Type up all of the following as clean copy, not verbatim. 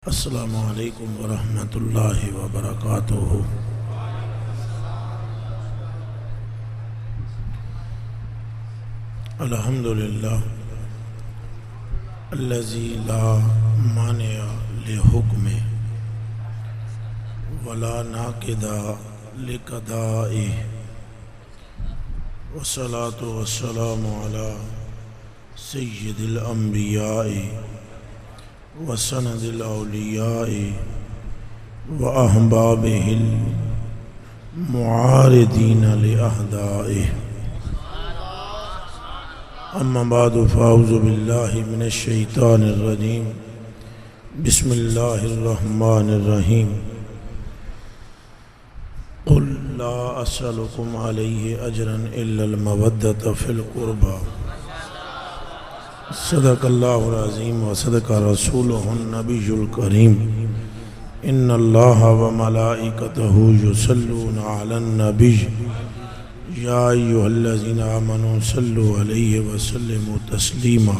السلام علیکم ورحمۃ اللہ وبرکاتہ۔ الحمد للہ الذی لا مانع لحکمہ ولا ناقض لقضائہ، والصلاۃ والسلام علی سید الانبیاء وسند الاولیاء واحبابہ المعارضین لاعدائہ، اما بعد فاعوذ باللہ من الشیطان الرجیم، بسم اللہ الرحمن الرحیم۔ قل لا اسألکم علیہ اجرا الا المودۃ فی القربى، صدق اللہ العظیم وصدق رسولہ النبی الکریم۔ ان اللہ وملائکتہ یصلون علی النبی یا ایھا الذین آمنوا صلوا علیہ وسلموا تسلیما۔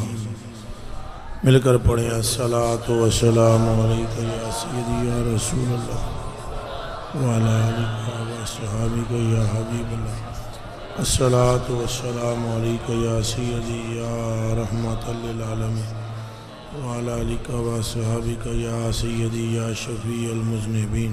مل کر پڑھیں الصلاۃ والسلام علیک یا سیدی یا رسول اللہ وعلی آلک وصحبہ یا حبیب اللہ، الصلاۃ والسلام علیک یا سیدی یا رحمۃ للعالمین وعلی آلک وصحبہ یا سیدی یا شفیع المذنبین۔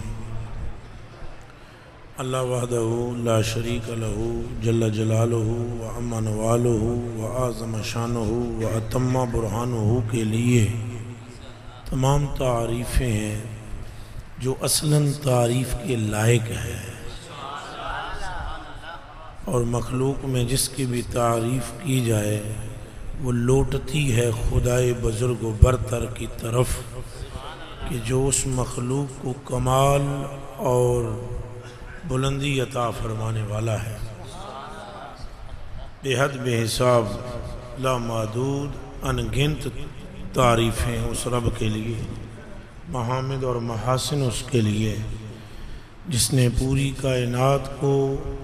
اللہ وحدہ لا شریک لہ جل جلالہ وعم نوالہ وعظم شانہ واتم برہانہ کے لیے تمام تعریفیں ہیں جو اصلاً تعریف کے لائق ہے، اور مخلوق میں جس کی بھی تعریف کی جائے وہ لوٹتی ہے خدائے بزرگ و برتر کی طرف، کہ جو اس مخلوق کو کمال اور بلندی عطا فرمانے والا ہے۔ بے حد بے حساب لامحدود انگنت تعریفیں اس رب کے لیے، محامد اور محاسن اس کے لیے جس نے پوری کائنات کو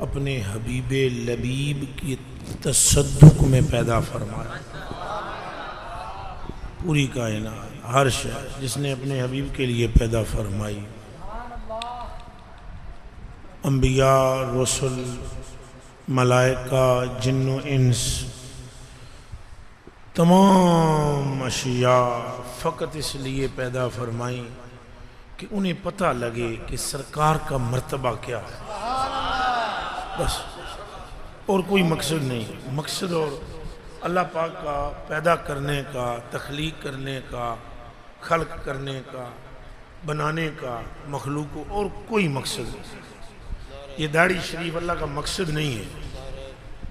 اپنے حبیب لبیب کی تصدق میں پیدا فرمایا۔ پوری کائنات ہر شے جس نے اپنے حبیب کے لیے پیدا فرمائی، انبیاء، رسل، ملائکہ، جن و انس، تمام اشیاء فقط اس لیے پیدا فرمائیں کہ انہیں پتہ لگے کہ سرکار کا مرتبہ کیا ہے، بس، اور کوئی مقصد نہیں۔ مقصد اور اللہ پاک کا پیدا کرنے کا، تخلیق کرنے کا، خلق کرنے کا، بنانے کا مخلوق کو، اور کوئی مقصد نہیں۔ یہ داڑھی شریف اللہ کا مقصد نہیں ہے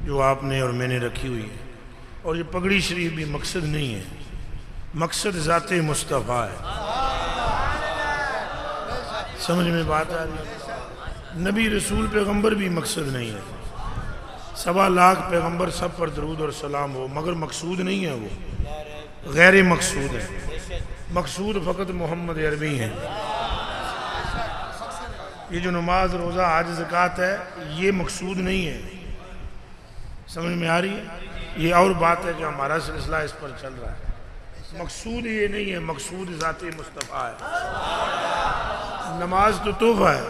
جو آپ نے اور میں نے رکھی ہوئی ہے، اور یہ پگڑی شریف بھی مقصد نہیں ہے، مقصد ذات مصطفیٰ ہے۔ سمجھ میں بات آ رہی ہے؟ نبی رسول پیغمبر بھی مقصد نہیں ہے، 1.25 لاکھ پیغمبر سب پر درود اور سلام ہو، مگر مقصود نہیں ہے، وہ غیر مقصود ہے۔ مقصود فقط محمد عربی ہیں۔ یہ جو نماز، روزہ، حج، زکوٰۃ ہے، یہ مقصود نہیں ہے۔ سمجھ میں آ رہی ہے؟ یہ اور بات ہے کہ ہمارا سلسلہ اس پر چل رہا ہے۔ مقصود یہ نہیں ہے، مقصود ذات مصطفیٰ ہے۔ نماز تو تحفہ ہے،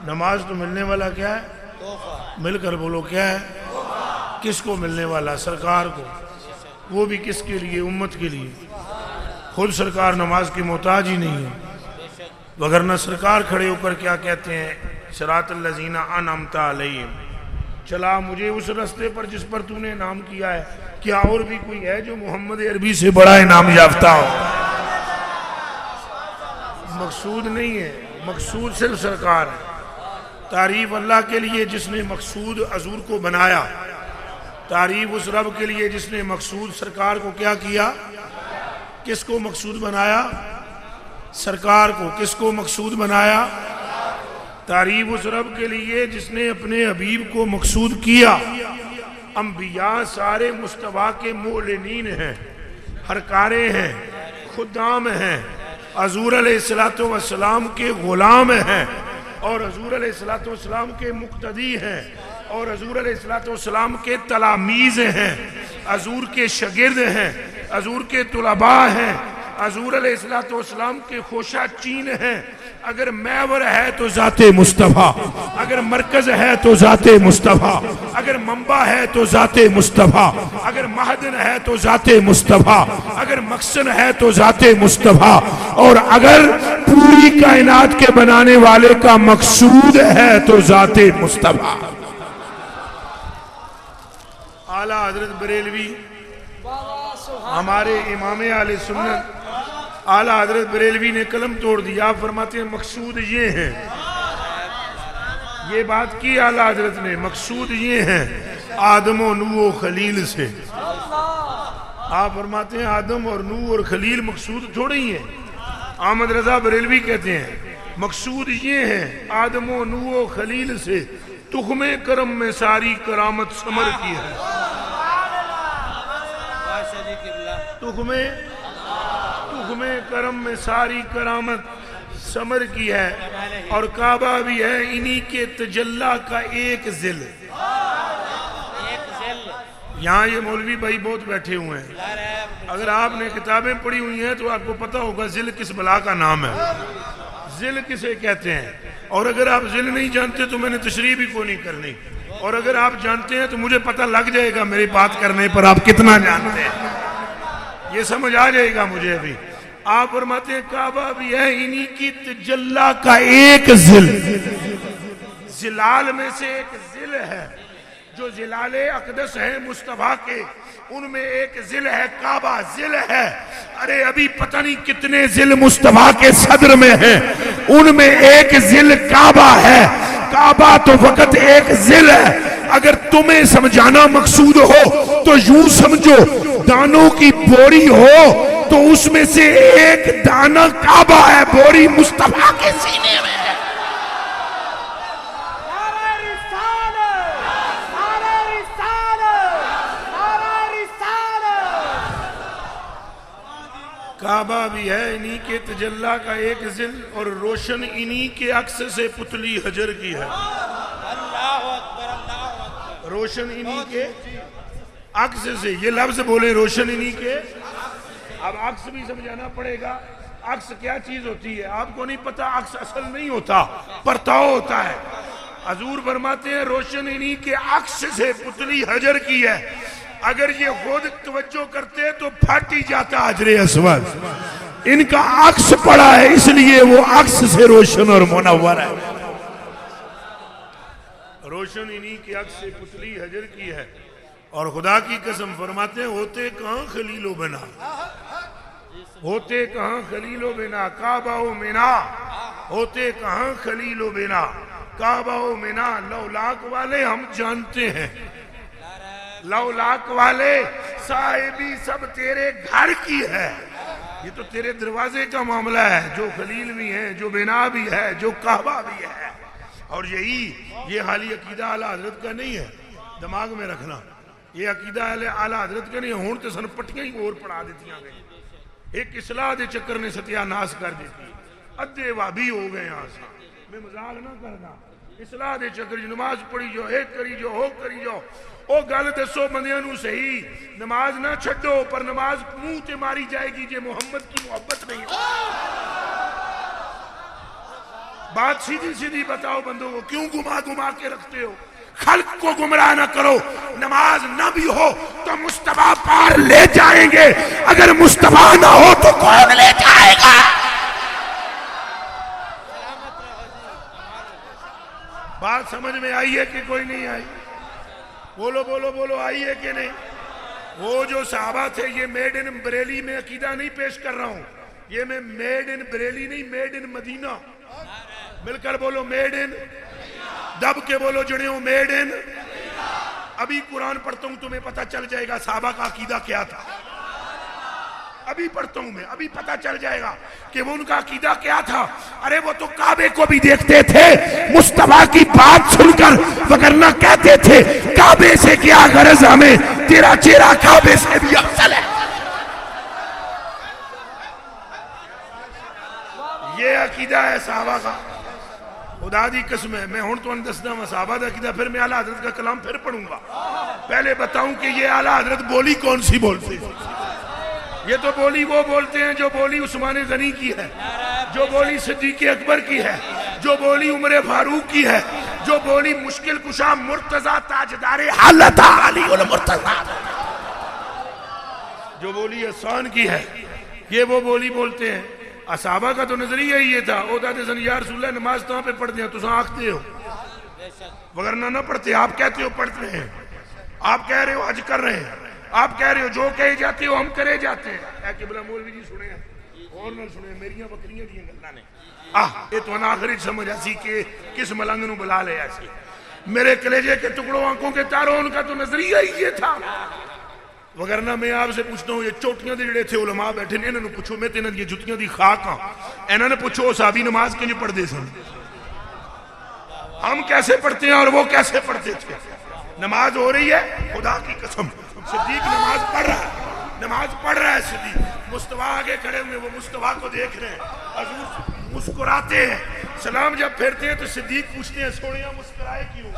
نماز تو ملنے والا کیا ہے؟ مل کر بولو کیا ہے؟ کس کو ملنے والا؟ سرکار کو۔ وہ بھی کس کے لیے؟ امت کے لیے۔ خود سرکار نماز کی محتاج ہی نہیں ہے، وگرنہ سرکار کھڑے ہو کر کیا کہتے ہیں؟ صراط الذین انعمت علیہم، چلا مجھے اس رستے پر جس پر تو نے انعام کیا ہے۔ کیا اور بھی کوئی ہے جو محمد عربی سے بڑا انعام یافتہ ہو؟ مقصود نہیں ہے، مقصود صرف سرکار ہے۔ تعریف اللہ کے لیے جس نے مقصود حضور کو بنایا، تعریف اس رب کے لیے جس نے مقصود سرکار کو کیا کیا؟ کس کو مقصود بنایا؟ سرکار کو۔ کس کو مقصود بنایا؟ تعریف اس رب کے لیے جس نے اپنے حبیب کو مقصود کیا۔ انبیاء سارے مصطفیٰ کے معلنین ہیں، ہرکارے ہیں، خدام ہیں، حضور علیہ السلام کے غلام ہیں، اور حضور علیہ السلام کے مقتدی ہیں، اور حضور علیہ السلام کے تلاميذ ہیں، حضور کے شاگرد ہیں، حضور کے طلباء ہیں، حضور علیہ السلام کے خوشہ چین ہیں. اگر محور ہے تو ذات مصطفیٰ، اگر مرکز ہے تو ذات مصطفیٰ، اگر منبع ہے تو ذات مصطفیٰ، اگر معدن ہے تو ذات مصطفیٰ، اگر مقصد ہے تو ذات مصطفیٰ، اور اگر پوری کائنات کے بنانے والے کا مقصود ہے تو ذات مصطفیٰ. اعلیٰ حضرت بریلوی ہمارے امام اہل سنت اعلیٰ حضرت بریلوی نے قلم توڑ دیا. آپ فرماتے ہیں مقصود یہ ہیں، یہ بات کی اعلیٰ حضرت نے، مقصود یہ ہیں آدم و نوح و خلیل سے. آپ فرماتے ہیں آدم اور نوح اور خلیل مقصود تھوڑے ہی ہیں. احمد رضا بریلوی کہتے ہیں مقصود یہ ہیں آدم و نوح و خلیل سے تخم کرم میں ساری کرامت ثمر کی ہے. تخم کرم میں ساری کرامت ثمر کی ہے، اور کعبہ بھی ہے انہی کے تجلی کا ایک ذل. یہاں یہ مولوی بھائی بہت بیٹھے ہوئے ہیں، اگر آپ نے کتابیں پڑھی ہوئی ہیں تو آپ کو پتہ ہوگا ذل کس بلا کا نام ہے، ذل کسے کہتے ہیں. اور اگر آپ ذل نہیں جانتے تو میں نے تشریح بھی کو نہیں کرنی، اور اگر آپ جانتے ہیں تو مجھے پتہ لگ جائے گا میری بات کرنے پر آپ کتنا جانتے ہیں، یہ سمجھ آ جائے گا مجھے ابھی. آپ فرماتے ہیں کعبہ بھی ہے انہی کی تجلی کا ایک ذل. ذلال میں سے ایک ذل ہے جو ذلال اقدس ہیں مصطفیٰ کے، ان میں ایک ذل ہے کعبہ ذل ہے. ارے ابھی پتہ نہیں کتنے ذل مصطفیٰ کے صدر میں ہیں، ان میں ایک ذل کعبہ ہے. کعبہ تو فقط ایک ذل ہے. اگر تمہیں سمجھانا مقصود ہو تو یوں سمجھو دانوں کی بوری ہو تو اس میں سے ایک دانہ کعبہ ہے، بوری مصطفیٰ کے سینے میں ہے. کعبہ بھی ہے انہی کے تجلی کا ایک ذل، اور روشن انہی کے عکس سے پتلی حجر کی ہے. روشن انہی کے عکس سے، یہ لفظ بولے روشن انہی کے. اب عکس بھی سمجھانا پڑے گا. عکس کیا چیز ہوتی ہے آپ کو نہیں پتا. عکس اصل نہیں ہوتا، پرتاؤ ہوتا ہے. حضور فرماتے ہیں روشن انہی کے عکس سے پتلی حجر کی ہے. اگر یہ خود توجہ کرتے تو پھٹ ہی جاتا حجر اسود. ان کا عکس پڑا ہے اس لیے وہ عکس سے روشن اور منور ہے. روشن انہی کے عکس سے پتلی حجر کی ہے. اور خدا کی قسم فرماتے ہیں ہوتے کہاں خلیل و بنا، ہوتے کہاں خلیل و بنا کعبہ و منا، ہوتے کہاں خلیل و بنا کعبہ و منا. لولاک والے ہم جانتے ہیں، لولاک والے صاحبی سب تیرے گھر کی ہے. یہ تو تیرے دروازے کا معاملہ ہے، جو خلیل بھی ہے، جو بنا بھی ہے، جو کعبہ بھی ہے. اور یہ حالی عقیدہ اعلیٰ حضرت کا نہیں ہے، دماغ میں رکھنا. یہ عقیدہ اعلیٰ حضرت کا نہیں ہے. ہون تے سن پٹیاں ہی اور پڑھا دیتیاں گئی. ایک اصلاح دے چکر نے ستیہ ناس کر دیتی. ادھے وابی ہو گئے یہاں سے. میں مذاق نہ کرنا. اصلاح دے چکر جو نماز پڑھی جو ایک کری جو ہو کری جو او گل دسو بندیاں نو صحیح. نماز نہ چھڈو پر نماز منہ تے ماری جائے گی جے محمد کی محبت نہیں ہو. بات سیدھی سیدھی بتاؤ بندوں کو، کیوں گما کے رکھتے ہو؟ خلق کو گمراہ نہ کرو. نماز نہ بھی ہو تو مصطفیٰ پار لے جائیں گے، اگر مصطفیٰ نہ ہو تو کون لے جائے گا؟ بات سمجھ میں آئی ہے کہ کوئی نہیں آئی؟ بولو بولو بولو، آئی ہے کہ نہیں؟ وہ جو صحابہ تھے، یہ میڈ ان بریلی میں عقیدہ نہیں پیش کر رہا ہوں، یہ میں میڈ ان بریلی نہیں، میڈ ان مدینہ. مل کر بولو میڈ ان، دب کے بولو جڑے ہوں میڈ ان. ابھی قرآن پڑھتا ہوں تمہیں پتہ چل جائے گا صحابہ کا عقیدہ کیا تھا. ابھی پڑھتا ہوں میں، ابھی پتہ چل جائے گا کہ وہ ان کا عقیدہ کیا تھا. ارے وہ تو کعبے کو بھی دیکھتے تھے مصطفیٰ کی بات سن کر، وگرنہ کہتے تھے کعبے سے کیا غرض ہمیں، تیرا چہرہ کعبے سے بھی افضل ہے. یہ عقیدہ ہے صحابہ کا. خدا دی قسم ہے، میں ہون تو اندسدہ میں صحابہ دا عقیدہ، پھر میں اعلیٰ حضرت کا کلام پھر پڑھوں گا. پہلے بتاؤں کہ یہ اعلیٰ حضرت بولی کون سی بولتے. یہ تو بولی وہ بولتے ہیں جو بولی عثمان غنی کی ہے، جو بولی صدیق اکبر کی ہے، جو بولی عمر فاروق کی ہے، جو بولی مشکل کشا مرتضی تاجدار حالت علی المرتضی، جو بولی احسان کی ہے، یہ وہ بولی بولتے ہیں۔ صحابہ کا تو نظریہ ہی یہ تھا، او دادے سن یا رسول اللہ نماز تاں پہ پڑھ دیا تو آنکھتے ہو، وگرنہ نہ پڑھتے، آپ کہتے ہو پڑھتے ہیں، آپ کہہ رہے ہو حج کر رہے ہیں، آپ کہہ رہے ہو جو کہے جاتے ہو ہم کرے جاتے ہیں۔ اے قبلہ مولوی جی سنے ہیں اور نہ سنے، میریاں بکریاں دیاں گلاں نے یہ تو آخری سمجھ ایسی کہ کس ملنگ نو بلا لے ایسی، میرے کلیجے کے ٹکڑوں آنکھوں کے تاروں، ان کا تو نظریہ ہی یہ تھا۔ وگرنہ میں آپ سے پوچھتا ہوں، یہ چوٹیاں دے جڑے تھے علماء بیٹھے نے، انہوں نے پوچھو میں تینوں یہ جتیاں دی خاک ہاں، انہوں نے پوچھو صحابی نماز کے لیے پڑھ دے سن، ہم کیسے پڑھتے ہیں اور وہ کیسے پڑھتے تھے؟ نماز ہو رہی ہے، خدا کی قسم صدیق نماز پڑھ رہا ہے، نماز پڑھ رہا ہے صدیق، مصطفیٰ آگے کھڑے ہوئے، وہ مصطفیٰ کو دیکھ رہے ہیں، حضور مسکراتے ہیں، سلام جب پھیرتے ہیں تو صدیق پوچھتے ہیں سوڑیاں مسکرائے کیوں؟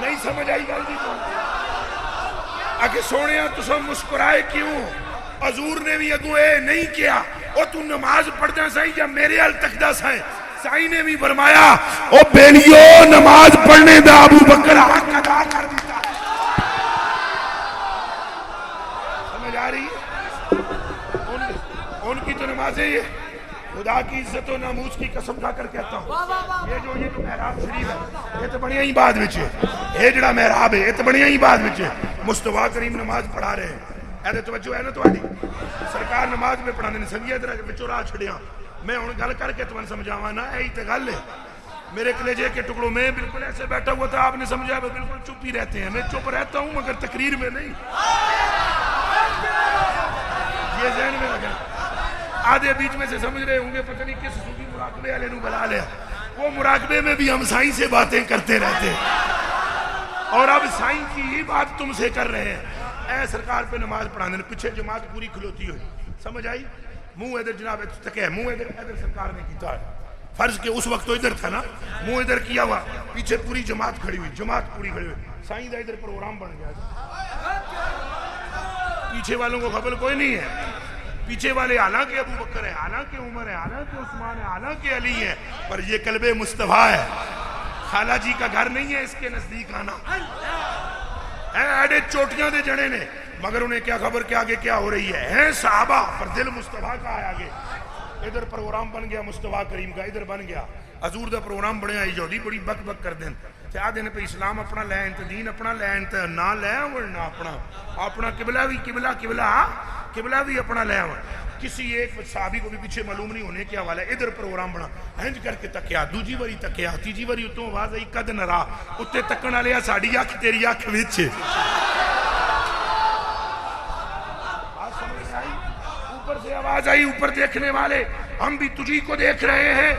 نہیں سمجھ آئی گل دی تو آگے سوڑیاں تو سب مسکرائے کیوں؟ حضور نے بھی اگو اے نہیں کیا، او تو نماز پڑھتا سائیں یا میرے حال تک دا سائیں، سائیں نے بھی فرمایا او بیلیو نماز پڑھنے دا ابو بکر حق ادا کر دیتا ہے۔ سمجھ آ رہی ہے؟ ان کی تو نمازیں یہ خدا کی عزت و ناموس کی قسم کھا کر کہتا ہوں، یہ جو محراب شریف ہے یہ تو بڑی ہی بعد وچ ہے، یہ جڑا محراب ہے یہ تو بڑی ہی بعد وچ ہے، مصطفیٰ کریم نماز پڑھا رہے ہیں، ایدے توجہ ہے نا تواڈی، سرکار نماز میں پڑھانے نے سنگیا ادھر وچوں راہ چھڑیاں، میں ہن گل کر کے تمہیں سمجھاواں نا، یہی تے گل ہے۔ میرے کلیجے کے ٹکڑوں میں بالکل ایسے بیٹھا ہوا تھا، آپ نے سمجھا وہ بالکل چپ ہی رہتے ہیں، میں چپ رہتا ہوں مگر تقریر میں نہیں، یہ ذہن میں رکھنا۔ آدھے بیچ میں سے سمجھ رہے ہوں گے پتہ نہیں کس صوفی مراقبے والے نو بلا لیا، وہ مراقبے میں بھی ہم سائیں سے باتیں کرتے رہتے ہیں، اور اب سائیں کی ہی بات تم سے کر رہے ہیں۔ اے سرکار پہ نماز پڑھانے پیچھے جماعت پوری کھلوتی ہوئی، سمجھ آئی؟ منہ ادھر جناب تکے، منہ ادھر سرکار نے کیتا ہے، فرض کہ اس وقت تو ادھر تھا نا، منہ ادھر کیا ہوا، پیچھے پوری جماعت کھڑی ہوئی، جماعت پوری کھڑی ہوئی، سائیں دا ادھر پروگرام بن گیا، پیچھے والوں کو خبر کوئی نہیں ہے، پیچھے والے حالانکہ ابو بکر ہے، حالانکہ عمر ہے، حالانکہ عثمان ہے، حالانکہ علی ہے، پر یہ قلب مصطفیٰ ہے، خالہ جی کا گھر نہیں ہے اس کے نزدیک آنا، ایڈے چوٹیاں دے جڑے نے، مگر انہیں کیا خبر کہ آگے کیا ہو رہی ہے، صحابہ پر دل مصطفیٰ کا ہے آگے، ادھر پروگرام بن گیا مصطفیٰ کریم کا، ادھر بن گیا حضور دا پروگرام بنیا، یہودی بڑی بک بک کر دیں تے آ دن پہ اسلام اپنا لین تے دین اپنا لین تے نہ لے ورنہ اپنا قبلہ بھی قبلہ بھی اپنا لے ور، کسی ایک صحابی کو بھی پیچھے معلوم نہیں ہونے کے حوالے ادھر پروگرام بنا، ہنج کر کے تکیا، دوجی واری تکیا، تیجی واری اتوں آواز آئی قد نہ رہا، اتے تکن والے ساڈی اکھ تیری اکھ وچ، اوپر سے آواز آئی، اوپر دیکھنے والے ہم بھی تجھی کو دیکھ رہے ہیں،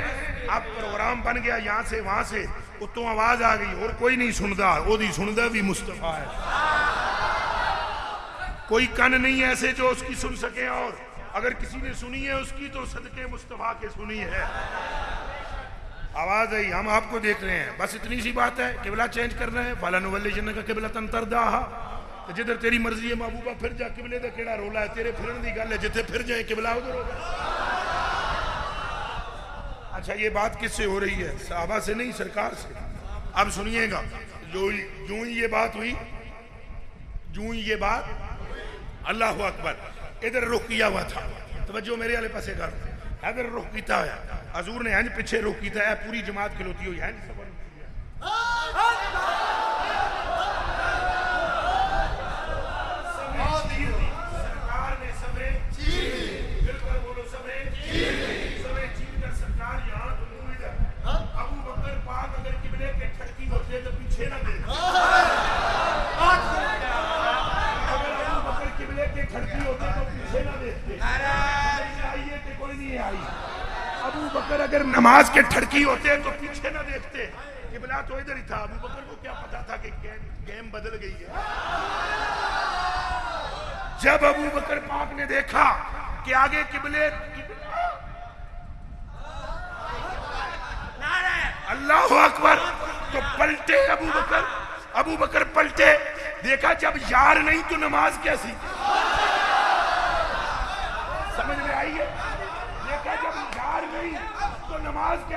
اب پروگرام بن گیا یہاں سے وہاں سے، اتوں آواز آ گئی اور کوئی نہیں سندا، او دی سندا بھی مصطفیٰ ہے، کوئی کن نہیں ایسے جو اس کی سن سکے، اور اگر کسی نے سنی ہے اس کی تو صدقے مصطفیٰ کے سنی ہے، آواز آئی ہم آپ کو دیکھ رہے ہیں، بس اتنی سی بات ہے، قبلہ چینج کرنا ہے، فَلَنُوَلِّيَنَّكَ قِبْلَةً تَرْضَاهَا، جدھر تیری مرضی ہے محبوبہ پھر جا، قبلے دا کیڑا رولا ہے، تیرے پھرن دی گل ہے، جتھے پھر جائیں قبلہ ادھر ہوگا۔ اچھا یہ بات کس سے ہو رہی ہے؟ صحابہ سے نہیں، سرکار سے۔ اب سنیے گا، جو ہی یہ بات ہوئی، جو ہی یہ بات، اللہ اکبر، ادھر رخ کیا ہوا تھا، توجہ میرے والے پاسے کر، ادھر رخ کیتا ہوا، حضور نے ہنج پیچھے رخ کیتا ہے، پوری جماعت کھلوتی ہوئی ہنج سب اگر نماز کے ٹھڑکی ہوتے تو پیچھے نہ دیکھتے، قبلہ تو ادھر ہی تھا، ابو بکر کو کیا پتا تھا کہ گیم بدل گئی ہے۔ جب ابو بکر پاک نے دیکھا کہ آگے قبلے، اللہ اکبر، تو پلٹے ابو بکر پلٹے، دیکھا جب یار نہیں تو نماز کیسی،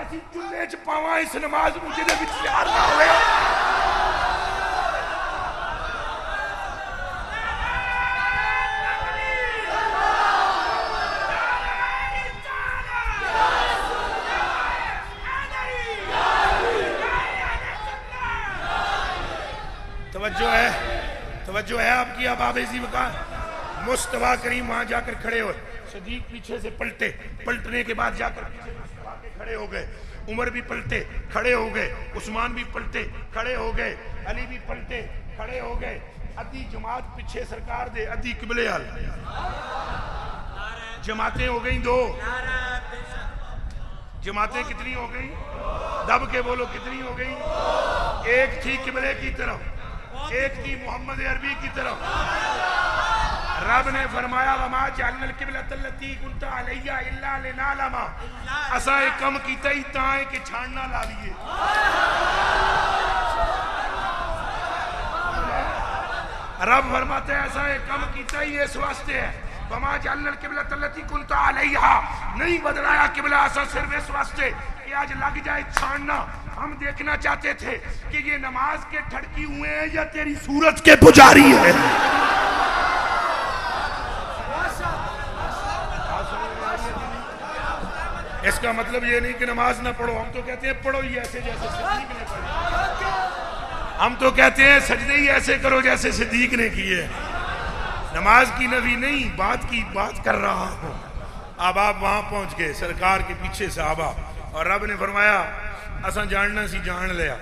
اسی چلے چ پاواں اس نماز نو جے وچ یار نہ ہوئے. توجہ ہے آپ کی. اب آپ ایسی وقت مصطفیٰ کریم وہاں جا کر کھڑے ہوئے. صدیق پیچھے سے پلٹے, پلٹنے کے بعد جا کر پیچھے مصطفیٰ کے کھڑے ہو گئے. عمر بھی پلٹے کھڑے ہو گئے, عثمان بھی پلٹے کھڑے ہو گئے, علی بھی پلٹے کھڑے ہو گئے. ادھی جماعت پیچھے سرکار دے, ادھی قبلے حال. جماعتیں ہو گئیں دو. جماعتیں کتنی ہو گئیں؟ دب کے بولو کتنی ہو گئیں؟ ایک تھی قبلے کی طرف, ایک تھی محمد عربی کی طرف. رب نے فرمایا وما جعلنا القبلۃ التی كنت علیہ الا لنعلم, اساں ایک کم کیتا ہی تاں ہے کہ چھاننا لا لیے. رب فرماتے ہیں ایسا ایک کم کیتا ہی اس واسطے ہے. وما جعلنا القبلۃ التی كنت علیہ, نہیں بدلایا قبلہ اساں صرف اس واسطے کہ آج لگ جائے چھاننا. ہم دیکھنا چاہتے تھے کہ یہ نماز کے ٹھڑکی ہوئے ہیں یا تیری صورت کے پجاری ہیں. اس کا مطلب یہ نہیں کہ نماز نہ پڑھو. ہم تو کہتے ہیں پڑھو ہی ایسے جیسے صدیق نے پڑھی. ہم تو کہتے ہیں سجدے ہی ایسے کرو جیسے صدیق نے کیے. نماز کی نفی نہیں, بات کی بات کر رہا ہوں. اب آپ وہاں پہنچ گئے سرکار کے پیچھے صحابہ, اور رب نے فرمایا اساں جاننا سی جان لیا.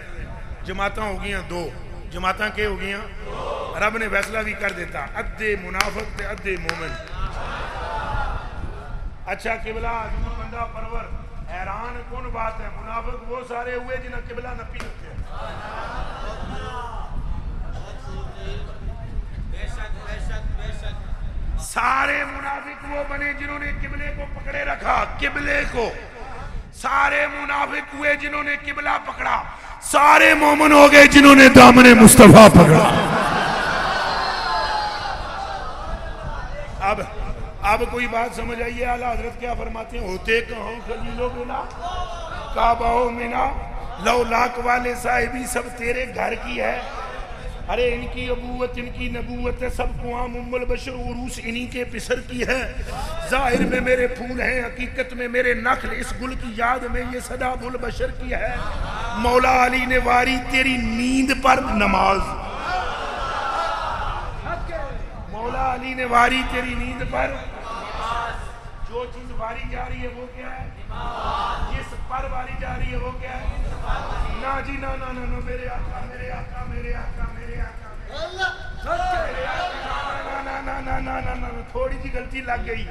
جماعتاں ہو گئیاں دو. جماعتاں کے ہو گئیاں؟ رب نے فیصلہ بھی کر دیتا, ادھے منافق تے ادھے مومن. اچھا قبلہ حضور بندہ پرور, حیران کون بات ہے, منافق وہ سارے ہوئے جنہیں قبلہ نپی رکھے. سارے منافق وہ بنے جنہوں نے قبلے کو پکڑے رکھا, قبلے کو. سارے منافق ہوئے جنہوں نے قبلہ پکڑا. سارے مومن ہو گئے جنہوں نے دامن مصطفیٰ پکڑا. اب کوئی بات سمجھ آئیے. اعلیٰ حضرت کیا فرماتے ہیں, ہوتے کہاں خلیل و بنا کعبہ و منا, لو لاک والے صاحبی سب تیرے گھر کی ہے. ارے ان کی ابوت ان کی نبوت ہے, سب کو عام ام البشر عروس انہی کے پسر کی ہے. ظاہر میں میرے پھول ہیں, حقیقت میں میرے نخل, اس گل کی یاد میں یہ صدا البشر کی ہے. مولا علی نے واری تیری نیند پر نماز. مولا علی نے واری تیری نیند پر. جو چیز واری جا رہی ہے وہ کیا ہے؟ جس پر واری جا رہی ہے وہ کیا ہے؟ نا جی نا نا نا, میرے آقا میرے آقا میرے آقا میرے آقا تھوڑی جی غلطی لگ گئی.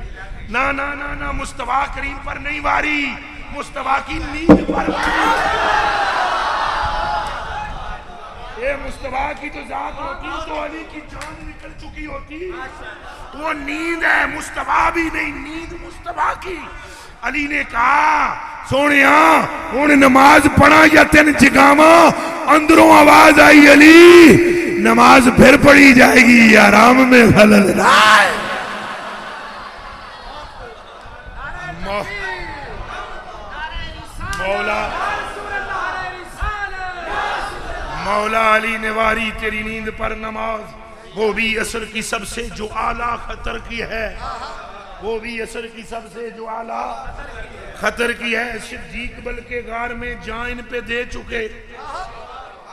نا نا نا نا, مصطفیٰ کریم پر نہیں واری, مصطفیٰ کی نیند پر. یہ مصطفیٰ کی تو ذات ہوتی تو علی کی جان نکل چکی ہوتی. وہ نیند ہے, مصطفیٰ بھی نہیں, نیند مصطفیٰ کی. علی نے کہا سونیاں ہن نماز پڑھا یا تین جگاواں. اندروں آواز آئی علی نماز پھر پڑھی جائے گی, آرام میں خلل نہ آئے. مولا علی نے واری تیری نیند پر نماز, وہ بھی عصر کی سب سے جو اعلیٰ خطر کی ہے. وہ بھی عصر کی سب سے جو اعلیٰ خطر کی ہے. صدیق بلکہ غار میں جان پہ دے چکے.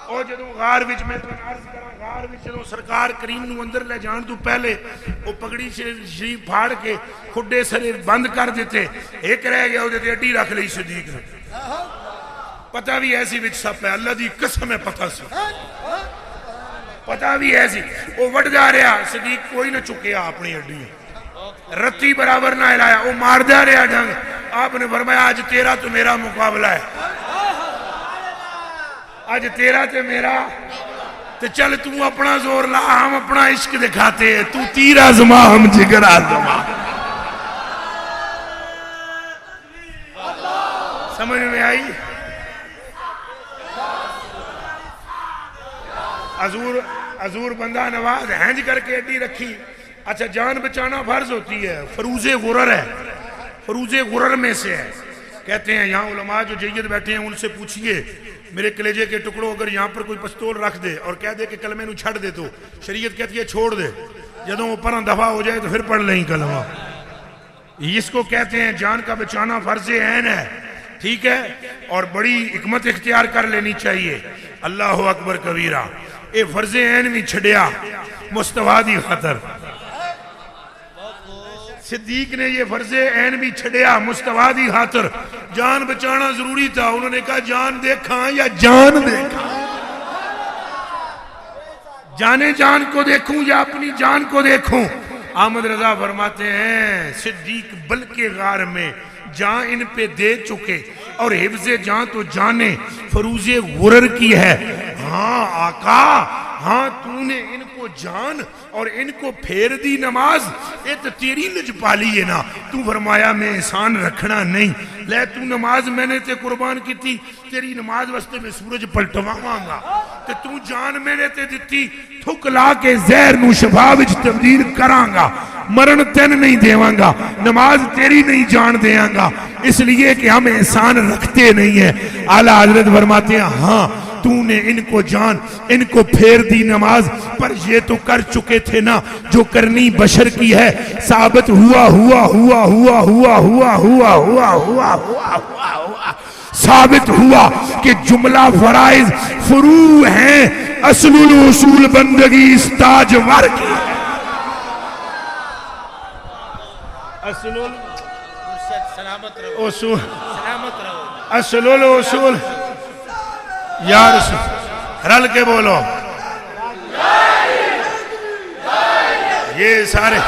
اور جدوں غار وچ میں تمہیں عرض کراں, غار وچ جدوں سرکار کریم نو اندر لے جان تو پہلے وہ پگڑی شریف پھاڑ کے کھڈے سرے بند کر دیتے. ایک رہ گیا وہ اڈی رکھ لئی صدیق نے. پتہ بھی ایسی وچ سپ ہے, اللہ دی قسم ہے پتہ سی, پتہ بھی ایسی. وہ وڈ جا رہا, صدیق کوئی نہ چکیا اپنی اڈی, رتی برابر نہ ہلایا, وہ مار دیا رہا ڈنگ. آپ نے فرمایا آج تیرا تو میرا مقابلہ ہے, آج تیرا تو میرا. تو چل تو اپنا زور لا, ہم اپنا عشق دکھاتے ہیں. تو تیر آزما ہم جگر آزما. سمجھ میں آئی؟ حضور بندہ نواز ہینج کر کے اڈی رکھی. اچھا جان بچانا فرض ہوتی ہے, فروز غرر ہے, فروز غرر میں سے ہے. کہتے ہیں یہاں علماء جو جید بیٹھے ہیں ان سے پوچھئے میرے کلیجے کے ٹکڑوں اگر یہاں پر کوئی پستول رکھ دے اور کہہ دے کہ کلمے نو چھڑ دے تو شریعت کہتی ہے چھوڑ دے، جدوں وہ پرہ دفع ہو جائے تو پھر پڑھ لیں کلمہ. اس کو کہتے ہیں جان کا بچانا فرض عین ہے، ٹھیک ہے، اور بڑی حکمت اختیار کر لینی چاہیے. اللہ اکبر کبیرہ. اے فرض عین بھی چھڑیا مصطفیٰ دی خاطر. صدیق نے یہ فرض عین بھی چھڑیا مصطفیٰ دی خاطر. جان بچانا ضروری تھا، انہوں نے کہا جان دیکھاں یا جان دیکھاں، جانے جان کو دیکھوں یا اپنی جان کو دیکھوں. احمد رضا فرماتے ہیں صدیق بلکہ غار میں جان ان پہ دے چکے اور حفظ جان تو جانے فروز غرر کی ہے. ہاں آقا، ہاں تو نے ان کو جان اور ان کو پھیر دی نماز، یہ تو تیری لجپالی ہے نا. تو فرمایا میں احسان رکھنا نہیں، لے تو نماز میں نے تے قربان کی تھی، تیری نماز واسطے میں سورج پلٹواں گا. تے تو جان میں نے تے دتی، تھک لا کے زہر نو شفا وچ تبدیل کراں گا. مرن تین نہیں دیواں گا، نماز تیری نہیں جان دیاں گا، اس لیے کہ ہم احسان رکھتے نہیں ہیں. اعلیٰ حضرت فرماتے ہیں ہاں تو نے ان کو جان، ان کو پھیر دی نماز، پر یہ تو کر چکے تھے نا جو کرنی بشر کی ہے. ثابت ہوا ہوا ہوا ہوا ہوا ہوا ہوا ہوا ہوا ہوا ہوا ثابت ہوا کہ جملہ فرائض فروع ہیں، اصل الاصول بندگی اس تاجور کی. اصل الاصول اصل الاصول یا رسول رل کے بولو. یہ سارے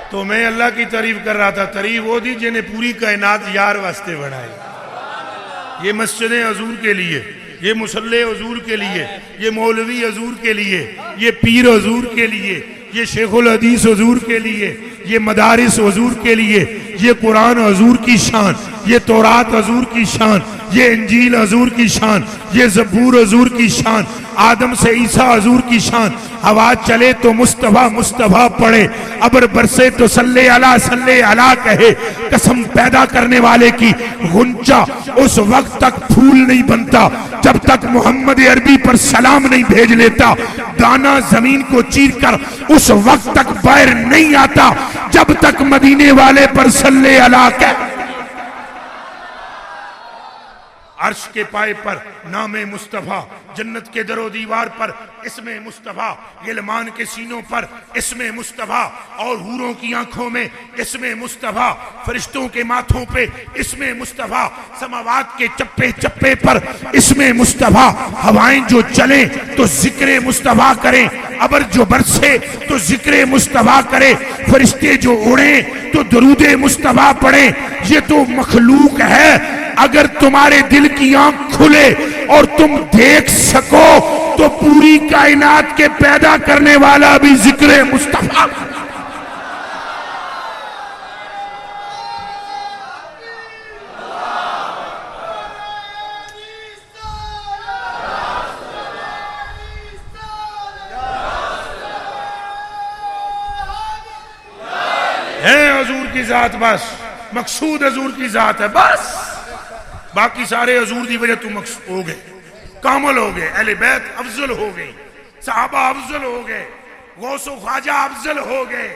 تو میں اللہ کی تعریف کر رہا تھا. تعریف وہ دی جنہیں پوری کائنات یار واسطے بنائی. یہ مسجدیں حضور کے لیے، یہ مصلی حضور کے لیے، یہ مولوی حضور کے لیے، یہ پیر حضور کے لیے، یہ شیخ الحدیث حضور کے لیے، یہ مدارس حضور کے لیے، یہ قرآن حضور کی شان، یہ تورات حضور کی شان، یہ انجیل حضور کی شان، یہ زبور حضور کی شان، آدم سے عیسیٰ حضور کی شان. ہوا چلے تو مصطفیٰ مصطفیٰ پڑھے، ابر برسے تو صلی اللہ کہے. قسم پیدا کرنے والے کی غنچہ اس وقت تک پھول نہیں بنتا جب تک محمد عربی پر سلام نہیں بھیج لیتا. دانا زمین کو چیر کر اس وقت تک باہر نہیں آتا جب تک مدینے والے پر صلی اللہ کہے. عرش کے پائے پر نام مصطفیٰ، جنت کے در و دیوار پر اسم مصطفیٰ، غلمان کے سینوں پر اسم مصطفیٰ، اور حوروں کی آنکھوں میں اسم مصطفیٰ، فرشتوں کے ماتھوں پہ اسم مصطفیٰ، سماوات کے چپے چپے پر اسم مصطفیٰ. ہوائیں جو چلیں تو ذکر مصطفیٰ کریں، ابر جو برسے تو ذکر مصطفیٰ کرے، فرشتے جو اڑیں تو درود مصطفیٰ پڑھیں. یہ تو مخلوق ہے. اگر تمہارے دل کی آنکھ کھلے اور تم دیکھ سکو تو پوری کائنات کے پیدا کرنے والا بھی ذکر مصطفیٰ. ہے حضور کی ذات، بس مقصود حضور کی ذات ہے، بس باقی سارے حضور دی وجہ تو مقصود ہو گئے، کامل ہو گئے. اہل بیت افضل ہو گئے، صحابہ افضل ہو گئے، غوث و خواجہ افضل ہو گئے،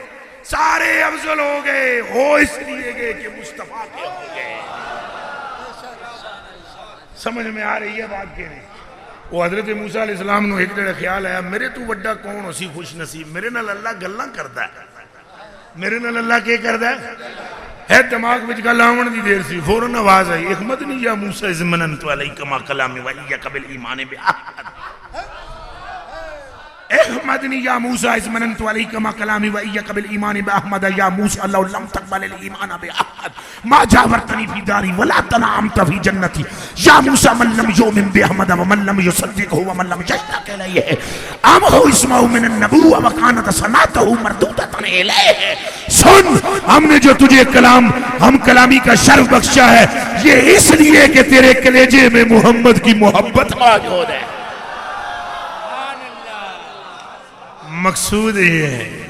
سارے افضل ہو گئے. ہو اس لیے گئے کہ مصطفیٰ کے ہو گئے. سمجھ میں آ رہی ہے بات کہ نہیں؟ وہ حضرت موسیٰ علیہ السلام نے ایک جڑا خیال آیا، میرے تو وڈا کون ہو سی خوش نصیب، میرے نال اللہ گلاں کردا ہے. میرے نال اللہ کیا کردا ہے دماغ وچ گل آون دی دیر سی، فوراً آواز آئی، احمدنی یا موسیٰ اذ مننت علیک ما کلامی وإیاک بالایمان بأحد. احمدنی یا موسیٰ اذ مننت علیک ما کلامی وإیاک بالایمان بأحمد یا موسیٰ لو لم تقبل الایمان بأحد ما جاورتنی فی داری ولا تنعمت فی جنتی یا موسیٰ من لم یؤمن بأحمد ومن لم یصدقہ ومن لم یشتاق الیہ امہ اسمہ من النبوہ وکانت سماعتہ مردودۃ الیہ. سن، ہم نے جو تجھے ہم کلامی کا شرف بخشا ہے یہ اس لیے کہ تیرے کلیجے میں محمد کی محبت موجود ہے. مقصود یہ ہے،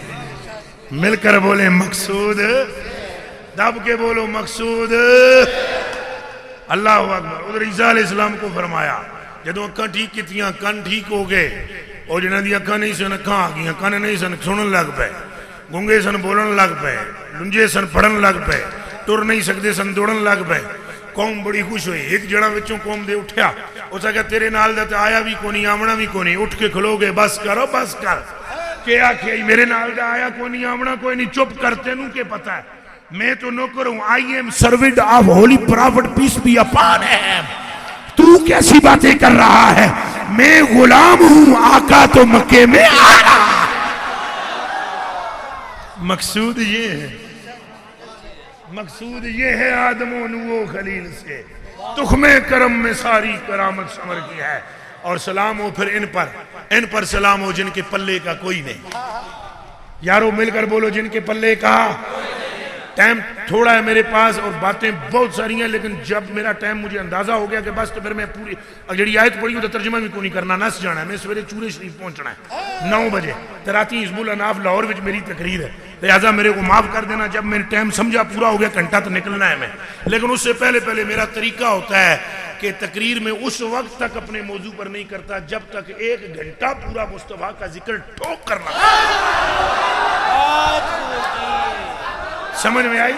مل کر بولیں مقصود دب کے بولو مقصود اللہ اکبر. ادھر عیسیٰ علیہ السلام کو فرمایا جدو اکھاں ٹھیک کیتیاں کن ٹھیک ہو گئے اور جنہاں دی اکھاں نہیں سن اکھاں آ گئیاں کن نہیں سن سنن لگ پے گونگے سن بولن لگ پے لنجے سن پڑھن لگ پے ٹر نہیں سکتے سن دوڑن لگ پے. قوم بڑی خوش ہوئی. ایک جڑا وچوں قوم دے اٹھیا اس کہا تیرے نال دا تے آیا بھی کونی آمنا بھی کونی اٹھ کے کھلو گے بس کرو بس کر کیا آکھیا میرے نال دا آیا کونی آمنا کوئی نہیں چپ کرتے نوں کے پتہ ہے میں تو نوکر ہوں I am servant of holy prophet peace be upon him. تو کیسی باتیں کر رہا ہے میں غلام ہوں آقا تو مکے میں آ رہا. مقصود یہ ہے مقصود یہ ہے آدم و نو خلیل سے تخم کرم میں ساری کرامت سمر کی ہے. اور سلام ہو پھر ان پر سلام ہو جن کے پلے کا کوئی نہیں. یارو مل کر بولو جن کے پلے کا. ٹائم تھوڑا ہے میرے پاس اور باتیں بہت ساری ہیں لیکن جب میرا ٹائم مجھے اندازہ ہو گیا کہ بس تو پھر میں پوری جڑی آیت پڑھی ہوں تو ترجمہ بھی کوئی نہیں کرنا نس جانا ہے. میں سویرے چورے شریف پہنچنا ہے 9 بجے تراتی حزب الاناف لاہور وچ میری تقریر ہے لہٰذا میرے کو معاف کر دینا جب میرے ٹائم سمجھا پورا ہو گیا گھنٹہ تو نکلنا ہے میں. لیکن اس سے پہلے میرا طریقہ ہوتا ہے کہ تقریر میں اس وقت تک اپنے موضوع پر نہیں کرتا جب تک 1 گھنٹہ پورا مصطفیٰ کا ذکر ٹھوک کرنا. سمجھ میں آئی؟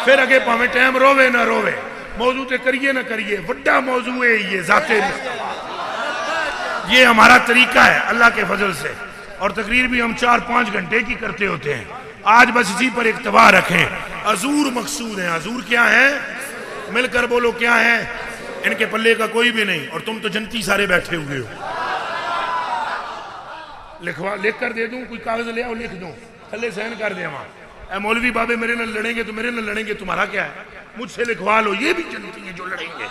پھر اگے پاویں ٹائم روے نہ روے موضوع تے کریے نہ کریے وڈا موضوع ہے یہ ذات مصطفیٰ. یہ ہمارا طریقہ ہے اللہ کے فضل سے. اور تقریر بھی ہم 4-5 گھنٹے کی کرتے ہوتے ہیں. آج بس اسی پر اکتفا رکھیں. حضور مقصود ہیں. حضور کیا ہے؟ مل کر بولو کیا ہے؟ ان کے پلے کا کوئی بھی نہیں. اور تم تو جنتی سارے بیٹھے ہوئے ہو. لکھ کر دے دوں کوئی کاغذ لے آؤ لکھ دوں تھلے سین کر دے وہاں. اے مولوی بابے میرے نال لڑیں گے تو میرے نال لڑیں گے تمہارا کیا ہے؟ مجھ سے لکھوا لو. یہ بھی جنتی ہیں جو لڑیں گے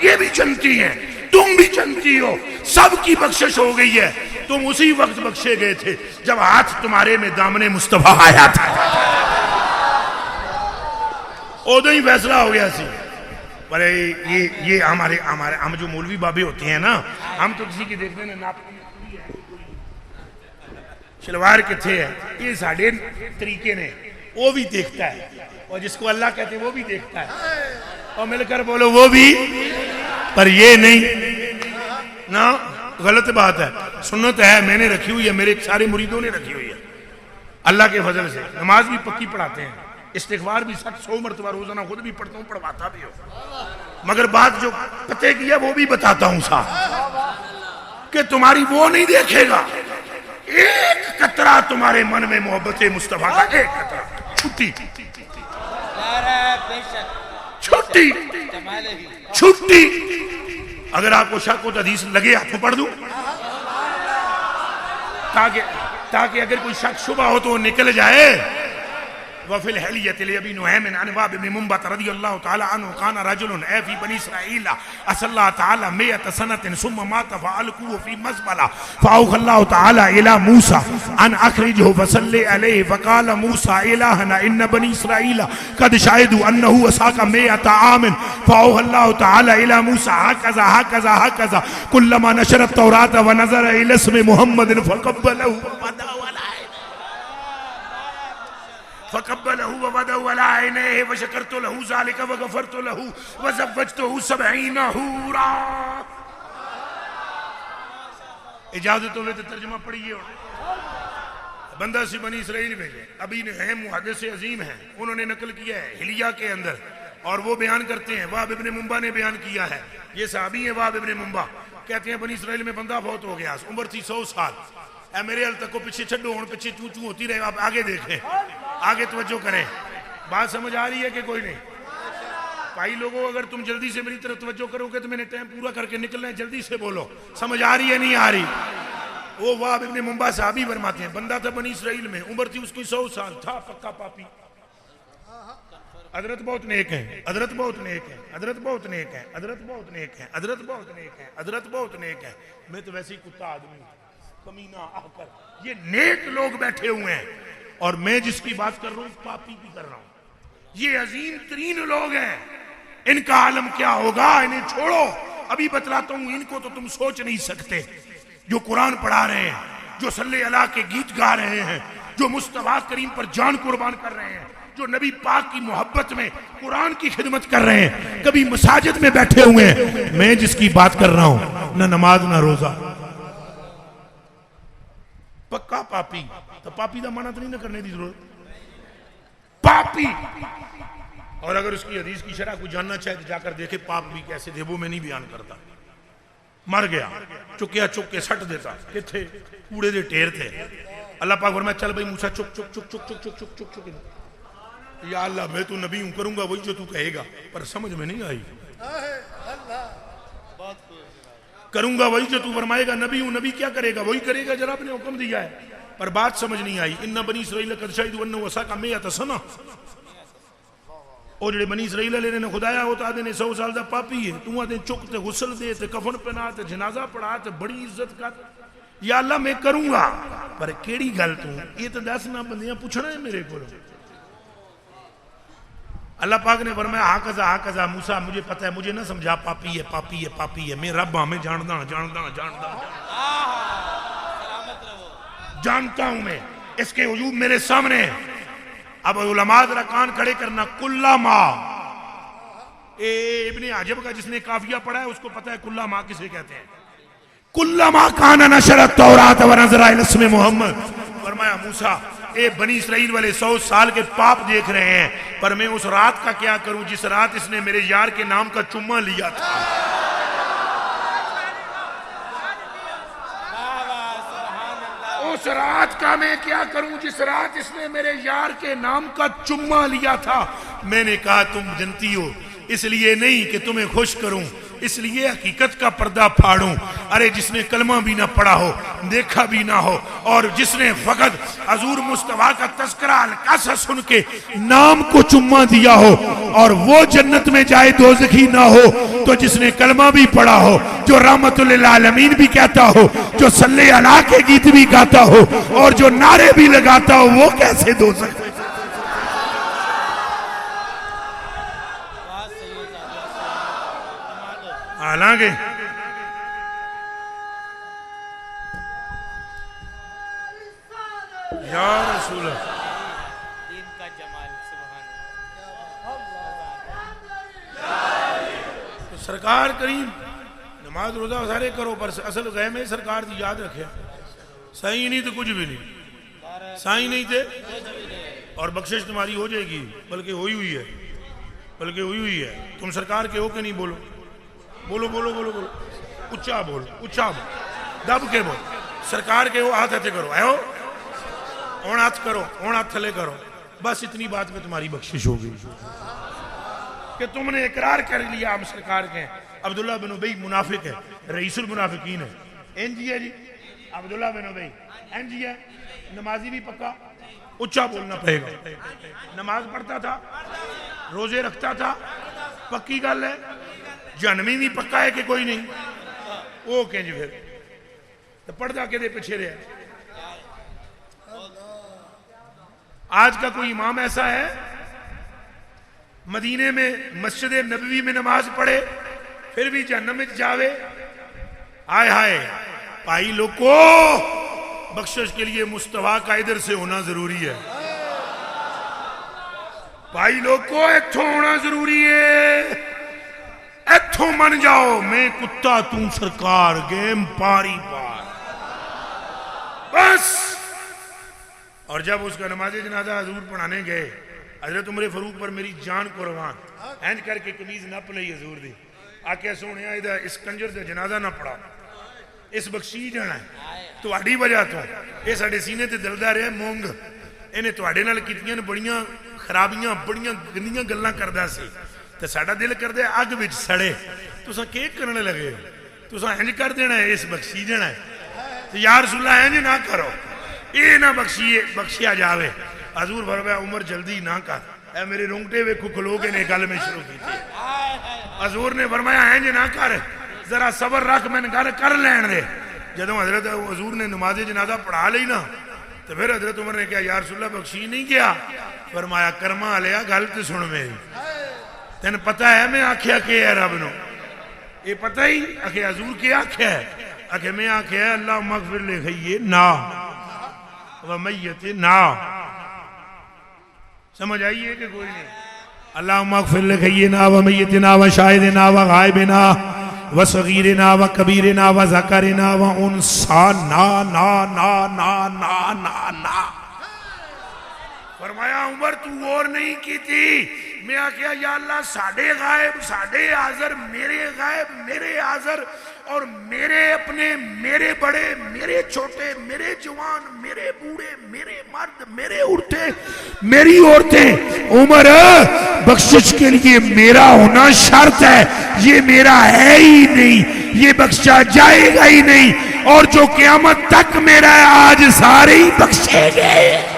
یہ بھی جنتی ہیں تم بھی جنتی ہو. سب کی بخشش ہو گئی ہے. تم اسی وقت بخشے گئے تھے جب ہاتھ تمہارے میں دامن مصطفیٰ آیا تھا. ادھر ہی فیصلہ ہو گیا سی. پر یہ ہمارے ہم جو مولوی بابے ہوتے ہیں نا ہم تو کسی کی دیکھتے ہیں ناپ شلوار کتھے ہے یہ ساڑھے طریقے نے وہ بھی دیکھتا ہے اور جس کو اللہ کہتے ہیں وہ بھی دیکھتا ہے. اور مل کر بولو وہ بھی پر یہ نہیں نا غلط بات ہے. سنت ہے میں نے رکھی ہوئی ہے میرے سارے مریدوں نے رکھی ہوئی ہے اللہ کے فضل سے. نماز بھی پکی پڑھاتے ہیں استغفار بھی 100 مرتبہ روزانہ خود بھی پڑھتا ہوں پڑھواتا بھی ہوں. مگر بات جو پتے کی ہے وہ بھی بتاتا ہوں صاحب کہ تمہاری وہ نہیں دیکھے گا. ایک قطرہ تمہارے من میں محبت مصطفیٰ کا ایک قطرہ چھٹی چھٹی چھٹی. اگر آپ کو شک ہو تو حدیث لگے ہاتھوں پڑھ دوں تاکہ اگر کوئی شک شبہ ہو تو وہ نکل جائے. وفي الحلية لأبي نعيم عن وهب بن منبت رضي الله تعالى عنه كان رجل في بني إسرائيل أسأل الله تعالى 100 سنة ثم مات فألقوه في مزبلة فأوحى الله تعالى إلى موسى أن أخرجه فصلي عليه فقال موسى إلهنا إن بني إسرائيل قد شهدوا أنه وساق 100 عام فأوحى الله تعالى إلى موسى هكذا كلما نشر التوراة ونظر إلى اسم محمد فقبله وبدأ على عينيه وشكرت له ذلك وغفرت له وزوجته 70 حورا. اجازت ہوئے تو ترجمہ پڑھیے. بندہ سی بنی اسرائیل بھیجے. ابھی نعیم محدث عظیم ہیں انہوں نے نقل کیا ہے حلیہ کے اندر اور وہ بیان کرتے ہیں وہب ابن منبع نے بیان کیا ہے. یہ صحابی ہیں وہب ابن منبع کہتے ہیں بنی اسرائیل میں بندہ فوت ہو گیا عمر تھی 100 سال. اے میرے حل تک کو پیچھے چھڈو ہوں پیچھے چوں چوں ہوتی رہے آپ آگے دیکھیں آگے توجہ کریں. بات سمجھ آ رہی ہے کہ کوئی نہیں؟ بھائی لوگوں اگر تم جلدی سے میری طرف توجہ کرو گے تو میں نے ٹائم پورا کر کے نکلنا ہے. جلدی سے بولو سمجھ آ رہی ہے نہیں آ رہی؟ وہ وہب ابن منبع صحابی فرماتے ہیں بندہ تھا بنی اسرائیل میں عمر تھی اس کی 100 سال تھا پکا پاپی. حضرت بہت نیک ہیں حضرت بہت نیک ہیں حضرت بہت نیک ہیں حضرت بہت نیک ہیں حضرت بہت نیک ہیں حضرت بہت نیک ہیں. میں تو ویسے ہی کتا آدمی ہوں کمینہ آ کر. یہ نیک لوگ بیٹھے ہوئے ہیں اور میں جس کی بات کر رہا ہوں پاپی کی کر رہا ہوں. یہ عظیم ترین لوگ ہیں. ان کا عالم کیا ہوگا انہیں چھوڑو ابھی بتلاتا ہوں. ان کو تو تم سوچ نہیں سکتے جو قرآن پڑھا رہے ہیں جو صلی اللہ کے گیت گا رہے ہیں جو مصطفیٰ کریم پر جان قربان کر رہے ہیں جو نبی پاک کی محبت میں قرآن کی خدمت کر رہے ہیں، کبھی مساجد میں بیٹھے ہوئے ہیں. میں جس کی بات کر رہا ہوں، نہ نماز نہ روزہ، پکا پاپی. تو پاپی دا معنی تو نہیں نہ کرنے دی ضرورت، پاپی. اور اگر اس کی حدیث کی شرح کو جاننا چاہے تو جا کر دیکھے پاپ بھی کیسے تھے، وہ میں نہیں بیان کرتا. مر گیا چکیا چک کے سٹ دیتا، کہ تھے کوڑے دے ٹھیر تھے. اللہ پاک فرمایا چل بھائی موسیٰ چک چک چک چک چک چک چک چک چک. یا اللہ میں تو نبی ہوں، کروں گا وہی جو تو کہے گا، پر سمجھ میں نہیں آئی. کروں گا وہی جو تو فرمائے گا، نبی ہوں، نبی کیا کرے گا؟ وہی کرے گا جناب نے حکم دیا ہے، پر بات سمجھ نہیں آئی. ان بنی اسرائیل قد شہدوا انہ وساق مئۃ سنہ. اور جڑے بنی اسرائیل والے نے خدایا ہوتا دے نے 100 سال دا پاپی ہے، تو آدھے چک تے غسل دے تے کفن پہنا تے جنازہ پڑھا تے بڑی عزت کر. یا اللہ میں کروں گا، پر کیڑی گل تو یہ تو دس نہ بندیاں پوچھنا ہے میرے کو. اللہ پاک نے فرمایا ہاں کذا موسیٰ مجھے پتہ ہے، مجھے نہ سمجھا پاپی ہے پاپی ہے پاپی ہے، میں رب ہاں، میں جانتا ہوں میں اس کے وجود میرے سامنے. اب علماء ذرا کان کھڑے کرنا. کلا ما، ابن عجب کا جس نے قافیہ پڑھا ہے اس کو پتہ ہے کلا ما کسے کہتے ہیں. کلا ما کان نشر التوراۃ ونظر الی اسم محمد. فرمایا موسیٰ اے بنی اسرائیل والے 100 سال کے پاپ دیکھ رہے ہیں، پر میں اس رات کا کیا کروں جس رات اس نے میرے یار کے نام کا چمہ لیا تھا. اس رات کا میں کیا کروں جس رات اس نے میرے یار کے نام کا چمہ لیا تھا. میں نے کہا تم جنتی ہو، اس لیے نہیں کہ تمہیں خوش کروں، اس لیے حقیقت کا پردہ پھاڑوں. ارے جس نے کلمہ بھی نہ پڑھا ہو، دیکھا بھی نہ ہو، اور جس نے فقط حضور مصطفیٰ کا تذکرہ ہلکا سا سن کے نام کو چمہ دیا ہو، اور وہ جنت میں جائے دوزخی نہ ہو، تو جس نے کلمہ بھی پڑھا ہو، جو رحمت للعالمین بھی کہتا ہو، جو صلی اللہ کے گیت بھی گاتا ہو، اور جو نعرے بھی لگاتا ہو، وہ کیسے دوزخ؟ حالانکہ یا رسول اللہ سرکار کریم نماز روزہ سارے کرو، پر اصل غیم ہے سرکار دی یاد رکھے. صحیح نہیں تو کچھ بھی نہیں، صحیح نہیں تھے اور بخشش تمہاری ہو جائے گی، بلکہ ہوئی ہوئی ہے. تم سرکار کے ہو کہ نہیں؟ بولو بولو بولو بولو بولو، اچھا بولو، اچھا بولو، دب کے بولو. سرکار کے ہو، ہاتھ ہتھے کرو، آئے ہو اون ہاتھ کرو، اون ہاتھ تھلے کرو. بس اتنی بات میں تمہاری بخشش ہو گئی کہ تم نے اقرار کر لیا ہم سرکار کے ہیں. عبداللہ بن ابی منافق ہے، رئیس المنافقین ہے. این جی ہے جی عبداللہ بن ابی، این جی ہے نمازی بھی پکا. اچھا بولنا پڑے گا. نماز پڑھتا تھا، روزے رکھتا تھا، پکی گل ہے. جہنمی بھی پکا ہے کہ کوئی نہیں؟ وہ کہ جی پھر پردہ کے دے پیچھے رہے. آج کا کوئی امام ایسا ہے مدینے میں مسجد نبوی میں نماز پڑھے پھر بھی جہنم میں جاوے؟ ہائے ہائے بھائی لوگو، بخشش کے لیے مصطفیٰ کا ادھر سے ہونا ضروری ہے. بھائی لوگو ایتھوں ہونا ضروری ہے، ایتھوں من جاؤ. میں کتا توں سرکار، گیم پاری پار بس. اور جب اس کا نماز جنازہ حضور پڑھانے گئے، حضرت عمر فاروق پر میری جان قربان، اینج کر کے قمیض نپ لئی حضور دی. آکے سونے ادھر اس کنجر سے جنازہ نہ پڑھا، اس بخشی جانا ہے تہاڈی وجہ تو. یہ ساڈے سینے تے دلدا رہا مونگ، انہیں تہاڈے نال کیتیاں بڑیاں خرابیاں، بڑیاں گندیاں گلاں کردا سی، تے ساڈا دل کردے اگ وچ سڑے. تساں کی کرنے لگے؟ تساں انج کر دینا ہے اس بخشی جانا ہے. تے یا رسول اللہ انج نہ کرو، اے نہ بخشیا جاوے. حضور فرمایا عمر جلدی نہ کر، اے میرے رونگٹے ویکھو کھلو کے نے گل میں شروع کی تھی. حضور نے فرمایا انج نہ کر، ذرا صبر رکھ، میں گل کر لین دے. جدوں حضرت حضور نے نماز جنازہ پڑھا لئی نا، تو پھر حضرت عمر نے کہا یا رسول اللہ بخشی نہیں کیا؟ فرمایا کرما لیا، گل تے سن میری. تین پتہ ہے میں آکھیا کہ ہے رب نو؟ یہ پتہ ہی آکھے حضور کیا آکھیا ہے؟ آکھے میں آکھیا ہے اللہ مغفر لے خیے نا ومیت نا. سمجھ آئیے کہ کوئی نہیں؟ اللہم اغفر لحینا و میتنا و شاہدنا و غائبنا و صغیرنا و کبیرنا و ذکرنا و انسانا نا نا نا نا نا نا. فرمایا عمر تو اور نہیں کی تھی. میں کیا یا اللہ ساڑھے غائب ساڑھے حاضر، میرے غائب میرے حاضر، اور میرے اپنے، میرے بڑے میرے چھوٹے، میرے جوان میرے بوڑھے، میرے مرد میرے عورتیں میری عورتیں. عمر بخشش کے لیے میرا ہونا شرط ہے، یہ میرا ہے ہی نہیں، یہ بخشا جائے گا ہی نہیں، اور جو قیامت تک میرا ہے آج سارے ہی بخشے گئے.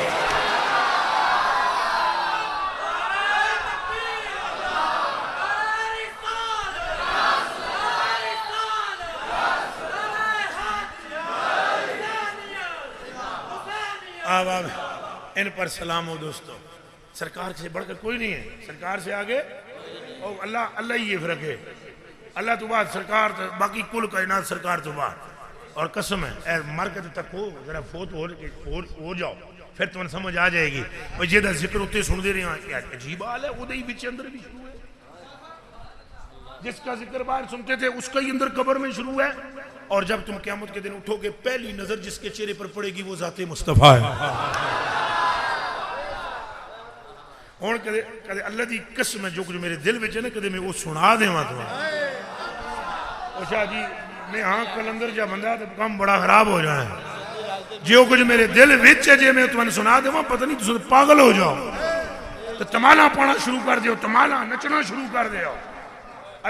ان پر سلام ہو دوستو. سرکار سے بڑھ کر کوئی نہیں ہے، سرکار سے آگے اور اللہ ہی یہ فرق ہے. اللہ تو بات سرکار تو باقی کل کائنات سرکار تو بات. اور قسم ہے اے مرکز تک ہو ذرا فوت ہو جاؤ پھر تمہیں سمجھ آ جائے گی. اور یہ دا ذکر ہوتے سن دے رہے ہیں عجیب حال ہے. وہ دے ہی بچے اندر بھی شروع ہے. جس کا ذکر باہر سنتے تھے اس کا ہی اندر قبر میں شروع ہے. اور جب تم قیامت کے دن اٹھو گے پہلی نظر جس کے چہرے پر پڑے گی وہ ذات مصطفیٰ ہے. اور کدے اللہ دی قسم ہے جو کچھ میرے دل وچ ہے نا کدے میں وہ سنا دیواں تو او شاہ جی میں ہاں کلندر جا بندہ تے کام بڑا خراب ہو جانا ہے. جو کچھ میرے دل وچ ہے جے میں تمہیں سنا دیواں پتہ نہیں تساں پاگل ہو جاؤ تو تمالا پانا شروع کر دیو، تمالا نچنا شروع کر دیو.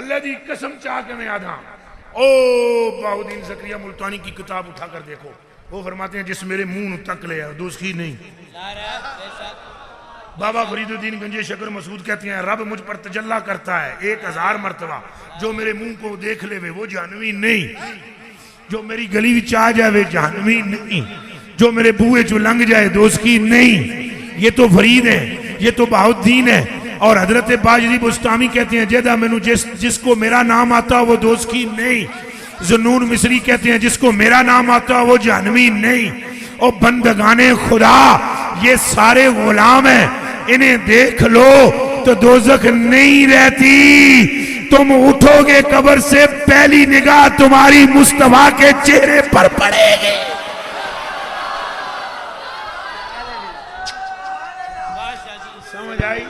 اللہ دی قسم چاہ کے میں یاد ہاں او بہاؤدین زکریا ملتانی کی کتاب اٹھا کر دیکھو. وہ فرماتے ہیں جس میرے منہ تک لے دوستی نہیں. بابا فرید الدین گنجی شکر مسعود کہتے ہیں رب مجھ پر تجلی کرتا ہے 1000 مرتبہ، جو میرے منہ کو دیکھ لے وہ جہنمی نہیں، جو میری گلی وچ آ جائے جہنمی نہیں، جو میرے بوئے جو لنگ جائے دوستی نہیں. یہ تو فرید ہے، یہ تو بہاؤدین ہے. اور حضرت باجری بستامی کہتے ہیں جیدہ مینو جس کو میرا نام آتا وہ دوستی نہیں. ذنون مصری کہتے ہیں جس کو میرا نام آتا وہ جہنمی نہیں. اور بندگان خدا یہ سارے غلام ہیں، انہیں دیکھ لو تو دوزخ نہیں رہتی. تم اٹھو گے قبر سے پہلی نگاہ تمہاری مصطفیٰ کے چہرے پر پڑے گی. سمجھ آئی؟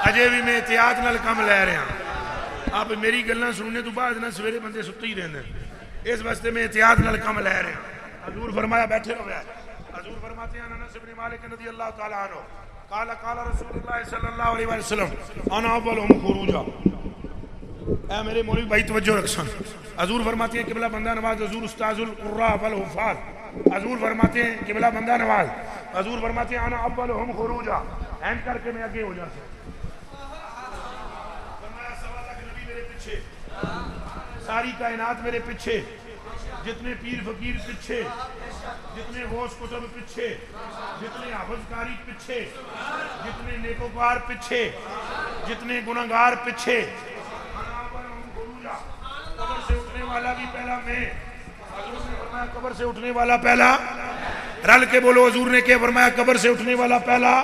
اجے بھی میں احتیاط نال کم لے رہے ہیں. آپ میری گلنا سننے تو بعد نہ سویرے بندے ستے ہی رہنے، اس واسطے میں احتیاط نال کم لے رہے ہیں. حضور فرمایا بیٹھے ہو گیا. حضور فرماتے ہیں انس بن مالک رضی اللہ تعالی عنہ قال قال رسول اللہ صلی اللہ علیہ وسلم انا اولهم خروجا. اے میرے مولوی بھائی توجہ رکھسن. حضور فرماتے ہیں قبلہ بندہ نواز حضور استاذ القراء والحفاظ. حضور فرماتے ہیں قبلہ بندہ نواز. حضور فرماتے ہیں انا اولهم خروجا. اینڈ کر کے میں آگے ہو جاتا ہوں. ساری کائنات میرے پیچھے، جتنے پیر فقیر پیچھے، جتنے غوث کتب پیچھے، جتنے حافظ قاری پیچھے، جتنے نیکوکار پیچھے، جتنے گناہگار پیچھے. قبر سے اٹھنے والا بھی پہلا میں. حضور نے فرمایا قبر سے اٹھنے والا پہلا. رل کے بولو حضور نے کیا فرمایا قبر سے اٹھنے والا پہلا.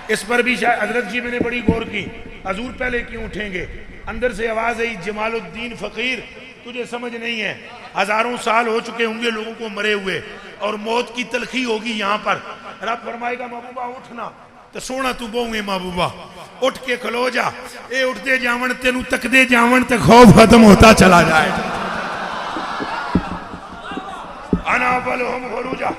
اس پر بھی حضرت جی میں نے بڑی غور کی. حضور پہلے کیوں اٹھیں گے؟ اندر سے آواز ہے جمال الدین فقیر تجھے سمجھ نہیں ہے، ہزاروں سال ہو چکے ہوں گے لوگوں کو مرے ہوئے اور موت کی تلخی ہوگی یہاں پر. رب فرمائے گا محبوبہ اٹھنا تو سونا تو بہوئے محبوبہ اٹھ کے کھلو جا. اے اٹھ دے جاون تینوں تک دے جاون تے خوف ختم ہوتا چلا جائے. انا اولهم خروجا.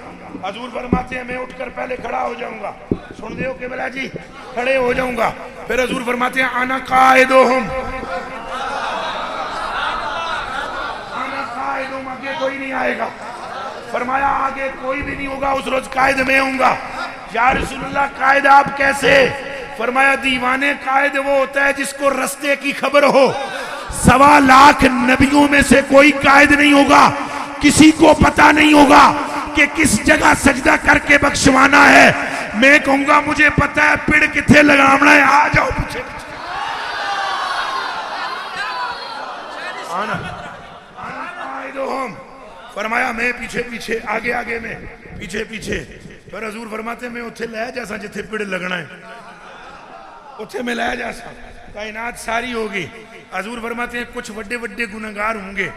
حضور فرماتے ہیں میں اٹھ کر پہلے کھڑا ہو جاؤں گا. سن دیو کہ بلا جی کھڑے ہو جاؤں گا. پھر حضور فرماتے ہیں انا قائدہم. انا قائدہم. آگے کوئی نہیں آئے گا. فرمایا آگے کوئی بھی نہیں ہوگا اس روز قائد میں ہوں گا. یا رسول اللہ قائد آپ کیسے؟ فرمایا دیوانے قائد وہ ہوتا ہے جس کو رستے کی خبر ہو. 1.25 لاکھ نبیوں میں سے کوئی قائد نہیں ہوگا. کسی کو پتہ نہیں ہوگا کہ کس جگہ سجدہ کر کے بخشوانا ہے. میں کہوں گا مجھے پتہ ہے پڑ کتھے لگامنا ہے، آ جاؤ پیچھے. فرمایا میں پیچھے پیچھے آگے آگے میں. پیچھے پیچھے پھر حضور فرماتے ہیں میں اتھے لے جیسا جتھے پیڑ لگنا ہے اتھے میں لے جیسا کائنات ساری ہوگی حضور فرماتے ہیں کچھ وڈے وڈے گناہگار ہوں گے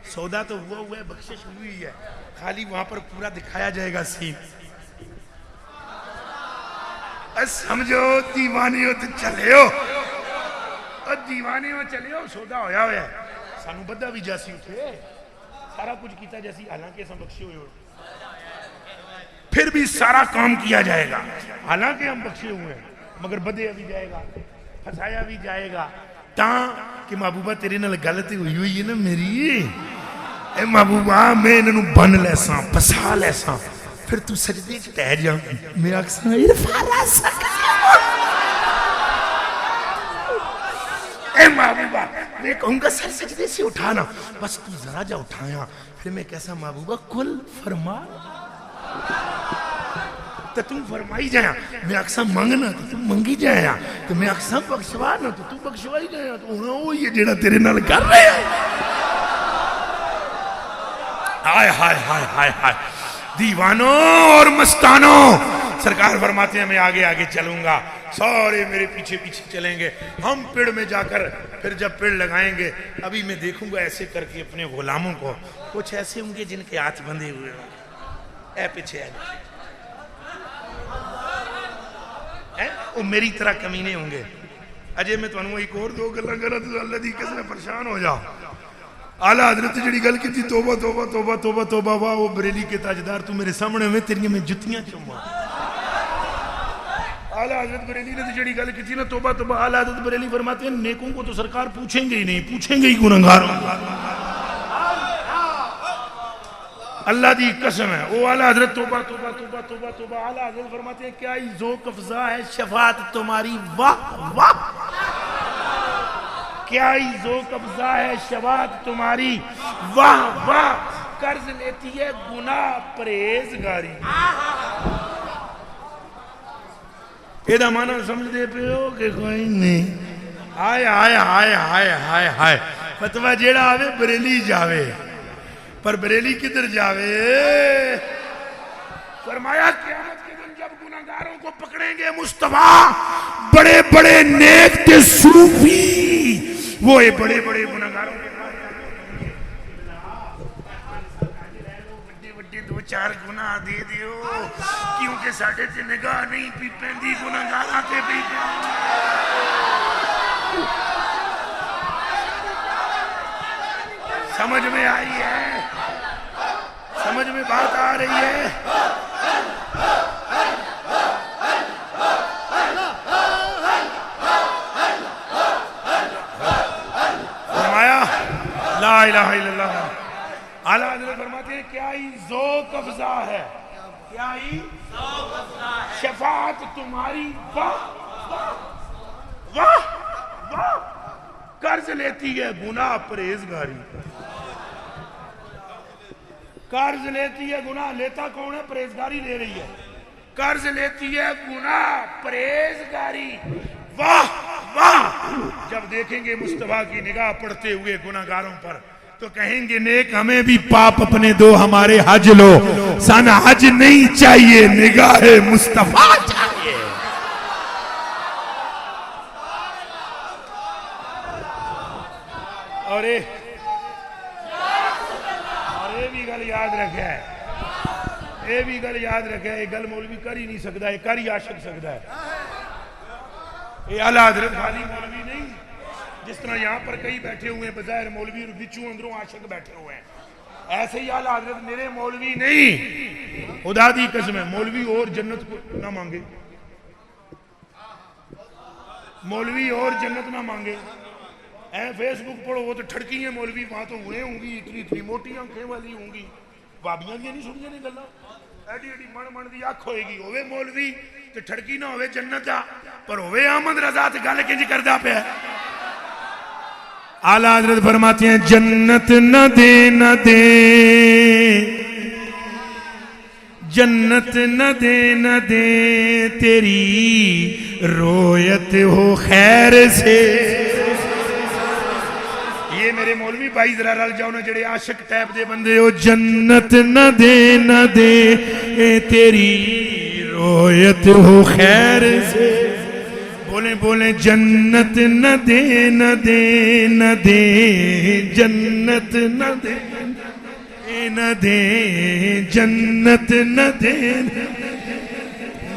سودا تو ہوا ہے بخشش ہوئی ہے خالی وہاں پر پورا دکھایا جائے گا سین سمجھو دیوانے ہو تو چلے ہو دیوانے ہو چلے ہو سودا ہویا ہے سانو بدہ بھی جیسی اٹھے سارا کچھ کیتا جیسی حالانکہ ہم بخشے ہوئے ہو پھر بھی سارا کام کیا جائے گا حالانکہ ہم بخشے ہوئے ہیں مگر بدیا بھی جائے گا پھنسایا بھی جائے گا تاں کہ محبوبہ تیرے نال غلطی ہوئی ہے نا میری اے محبوبہ میں انہوں بن لیساں پسا لیساں پھر تو سجدے چٹہ جاؤں میں اکساں ارفا سکتا اے محبوبہ میں کہوں گا سر سجدے سے اٹھانا بس تو ذرا جا اٹھایا پھر میں کیسا محبوبہ کل فرما تو تم فرمائی جایا میں اکساں مانگنا تو تم منگی جایا تو میں اکساں بخشوانا تو تم بخشوائی جایا تو انہوں وہ یہ جیڑا تیرے نال کر رہے ہیں ہائے ہائے ہائے ہائے ہائے دیوانوں اور مستانوں سرکار فرماتے ہیں میں آگے آگے چلوں گا سارے میرے پیچھے پیچھے چلیں گے ہم پیڑ میں جا کر پھر جب پیڑ لگائیں گے ابھی میں دیکھوں گا ایسے کر کے اپنے غلاموں کو کچھ ایسے ہوں گے جن کے ہاتھ بندھے ہوئے ہوں گے اے پیچھے وہ میری طرح کمینے ہوں گے اجے میں تو انہوں ایک اور دو گلہ کرا تو اللہ دی کس میں پریشان ہو جاؤ اعلیٰ حضرت جڑی گل کی تھی توبہ توبہ توبہ توبہ توبہ واہ وہ بریلی کے تاجدار تو میرے سامنے میں تیری میں جتیاں چموا اعلیٰ حضرت بریلی نے جڑی گل کی تھی نا توبہ توبہ اعلیٰ حضرت بریلی فرماتے ہیں نیکوں کو تو سرکار پوچھیں گے ہی نہیں پوچھیں گے ہی گناہگاروں اللہ دی قسم ہے وہ اعلیٰ حضرت توبہ توبہ توبہ توبہ توبہ اعلیٰ حضرت فرماتے ہیں کیا ہی ذوق افزا ہے شفاعت تمہاری واہ واہ کیا ہی ذوق افزا ہے شفاعت تمہاری واہ واہ قرض لیتی ہے گناہ پرہیزگاری ایدہ معنی سمجھ دے پہ ہو کہ کوئی نہیں ہائے ہائے ہائے ہائے ہائے ہائے فتوہ جیڑا آوے بریلی جاوے پر بریلی کدھر جاوے فرمایا قیامت کے دن جب گناہگاروں کو پکڑیں گے مصطفیٰ بڑے بڑے نیک تے صوفی وہ بڑے بڑے گناہگاروں کے بڑے بڑے دو چار گناہ دے دیو کیونکہ ساڑھے تے نگاہ نہیں پی پہندی گناہگاراں تے پی سمجھ میں آئی ہے سمجھ میں بات آ رہی ہے فرمایا لا الہ الا اللہ اعلیٰ حضرت فرماتے ہیں کیا ہی ذوق افزا ہے کیا ہی ذوق افزا ہے شفاعت تمہاری واہ واہ واہ قرض لیتی ہے گناہ پرہیزگاری قرض لیتی ہے گناہ لیتا کون ہے پرہیزگاری لے رہی ہے قرض لیتی ہے گناہ پرہیزگاری واہ واہ جب دیکھیں گے مصطفیٰ کی نگاہ پڑتے ہوئے گناہگاروں پر تو کہیں گے نیک ہمیں بھی پاپ اپنے دو ہمارے حج لو سانا حج نہیں چاہیے نگاہ مصطفیٰ چاہیے اور یہ بھی گل یاد رکھا ہے یہ بھی گل یاد رکھا ہے یہ گل مولوی کر ہی نہیں سکتا ہے کر ہی عاشق سکتا ہے یہ اعلیٰ حضرت خالی مولوی نہیں جس طرح یہاں پر کئی بیٹھے ہوئے ہیں بظاہر مولوی اور بچوں اندروں عاشق بیٹھے ہوئے ہیں ایسے ہی اعلیٰ حضرت میرے مولوی نہیں خدا دی قسم ہے مولوی اور جنت کو نہ مانگے مولوی اور جنت نہ مانگے فیس بک پڑھو وہ تو ٹھڑکی ہیں مولوی وہاں تو ہوئے ہوں گی اتنی موٹی آنکھیں والی ہوں گی بابیاں بھی نہیں سنیاں نہیں گلہ ایڈی ایڈی من دی آنکھ ہوئے گی ہوئے مولوی تو ٹھڑکی نہ ہوئے جنت جا پر ہوئے احمد رضا تے گل کنج کردہ پہ اعلیٰ حضرت فرماتے ہیں جنت نہ دے نہ دے جنت نہ دے نہ دے تیری رویت ہو خیر سے یہ میرے مولوی بھائی ذرا رل جاؤ نا جڑے عاشق ٹائپ دے بندے ہو. جنت نہ دے تیری رویت ہو خیر سے. بولیں جنت نہ دے جنت نہ دے جنت نہ دے.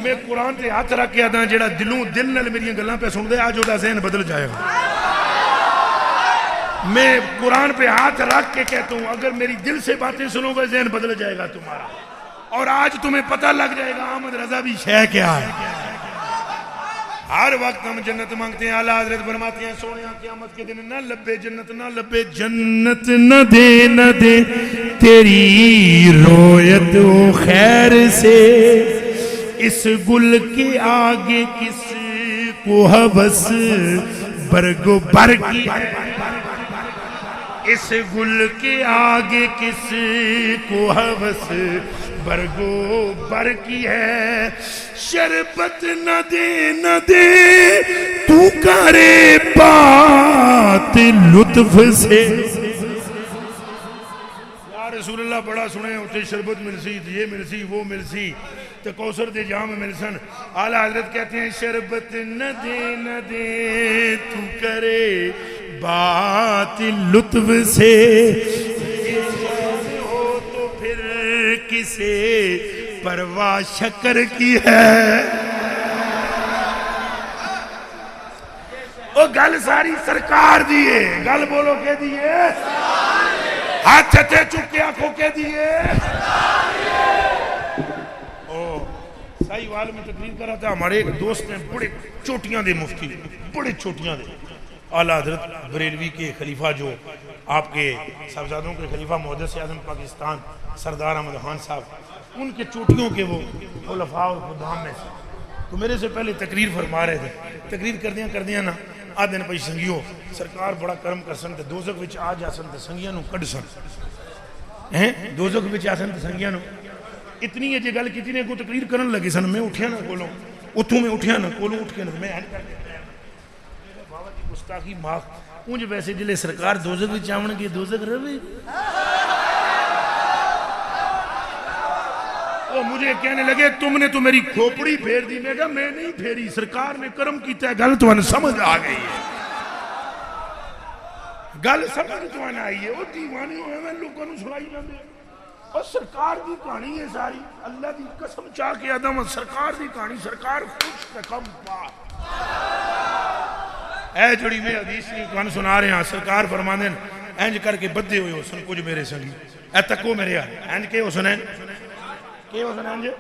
میں قرآن تے ہاتھ رکھ کے آدھا جڑا دل نال میری گلاں پہ سن دے آج وہ ذہن بدل جائے گا. میں قرآن پہ ہاتھ رکھ کے کہتا ہوں اگر میری دل سے باتیں سنو گے ذہن بدل جائے گا تمہارا. اور آج تمہیں پتہ لگ جائے گا احمد رضا بھی شے کیا ہے. ہر وقت ہم جنت مانگتے ہیں. اعلیٰ حضرت فرماتے ہیں سونے قیامت کے دن نہ لبے جنت جنت نہ دے تیری رویت و خیر سے. اس گل کے آگے کس کو ہوس برگ و بر کی. اس گل کے آگے کس کو ہوس برگ و بر کی ہے. شربت نہ دے تو کرے بات لطف سے. یا رسول اللہ بڑا سنے ہوتے شربت مل سی یہ مل سی وہ مل سی تو کوثر دے جام مل سن. اعلیٰ حضرت کہتے ہیں شربت نہ دے تو کرے بات لطف سے. ہو تو پھر کسے پرواہ شکر کی ہے. او گل ساری سرکار دیئے. گل بولو کہ دیئے ہاتھ چھتے چکے آنکھوں کے دیئے. سائی وال میں تقریر کر رہا تھا. ہمارے ایک دوست ہیں بڑے چوٹیاں دے مفتی بڑے چوٹیاں دے اعلیٰ حضرت بریلوی کے خلیفہ جو آپ کے صاحبزادوں کے خلیفہ محدث اعظم پاکستان سردار احمد خان صاحب ان کے چوٹیوں کے وہ خلفاء اور خدام میں سے. تو میرے سے پہلے تقریر فرما رہے تھے. تقریر کر دیاں نا آدھے نے پہی سنگیوں سرکار بڑا کرم کر سن تے دوزخ وچ آ جا سن تے سنگیاں نو کڈ سن. دوزخ وچ آ سن تے سنگیاں نو اتنی ہے جی گل کتنی ہے کو تقریر کرن لگے سن. میں اٹھیا نا کولوں اتھوں میں اٹھیا نا کولوں اٹھ کے میں بابا جی گستاخی معاف. اونج ویسے جلے سرکار دوزخ وچ آون گے دوزخ رہے. وہ مجھے کہنے لگے تم نے تو میری کھوپڑی پھیر دی. میں کہا میں نہیں پھیری سرکار نے کرم کیتا ہے. گل تو سمجھ آ گئی ہے. گل سمجھ تو آئی ہے. وہ دیوانے ہوئے میں لوگوں نے سنائی جاندے اور سرکار دی کہانی ہے ساری. اللہ دی قسم چاہ کے آدم سرکار دی کہانی. سرکار خوش رقم پا اے جڑی میں حدیث کی کہانی سنا رہے ہیں. سرکار فرماندے انج کر کے بدے ہوئے ہو سن کچھ میرے سنگی اے تکو میرے یار انج کے ہو سنیں کہ ہو سنیں.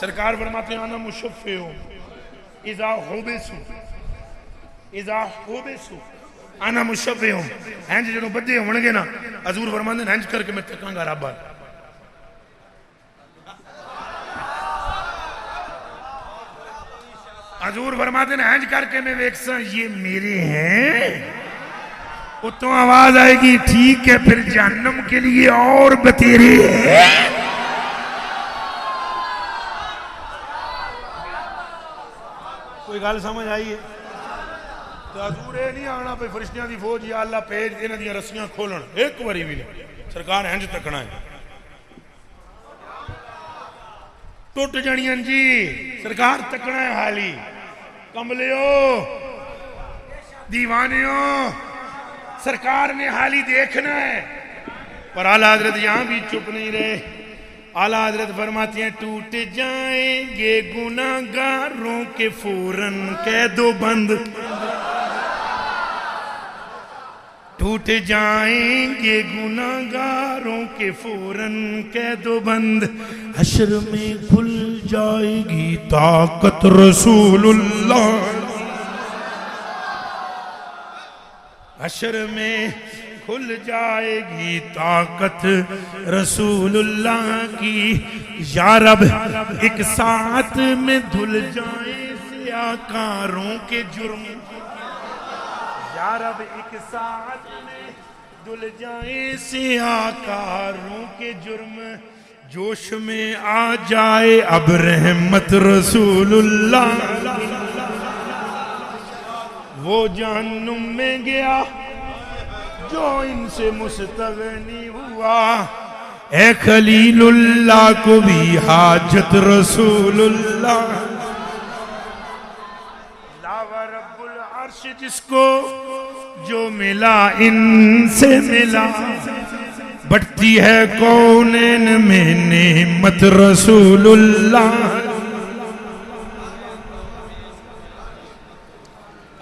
سرکار فرماتے ہیں انا مشفع اذا حبسوا انا مشفع انج جنوں بدے ہون گے نا حضور فرماندے ہیں انج کر کے میں تکاں گا رب. حضور فرماتے ہیں انج کر کے میں ویکساں یہ میرے ہیں. اتوں آواز آئے گی ٹھیک ہے پھر جہنم کے لیے اور بتیرے ہیں. کوئی گل سمجھ آئی ہے تو حضور اے نہیں آنا پہ فرشتیاں دی فوج یا اللہ پیج انہاں دی رسیاں کھولن ایک باری بھی نہیں. سرکار ہنج تکنا ہے ٹوٹ جانیاں جی. سرکار تکنا ہے حالی. کملیو دیوانیوں سرکار نے حالی دیکھنا ہے. پر اعلیٰ حضرت یہاں بھی چپ نہیں رہے. اعلیٰ حضرت فرماتے ہیں ٹوٹ جائیں گے گناہگاروں کے فوراً قید و بند. ٹوٹ جائیں گے گناہگاروں کے فوراً قید و بند. حشر میں کھل جائے گی طاقت رسول اللہ. حشر میں کھل جائے گی طاقت رسول اللہ کی. یا رب ایک ساتھ میں دھل جائیں سیاکاروں کے جرم. یا رب ایک ساتھ میں دھل جائیں سیاکاروں کے جرم. جوش میں آ جائے اب رحمت رسول اللہ. وہ جہنم میں گیا جو ان سے مستغنی ہوا. اے خلیل اللہ کو بھی حاجت رسول اللہ. لاوا رب العرش جس کو جو ملا ان سے ملا. بٹتی ہے کونین میں نعمت رسول اللہ.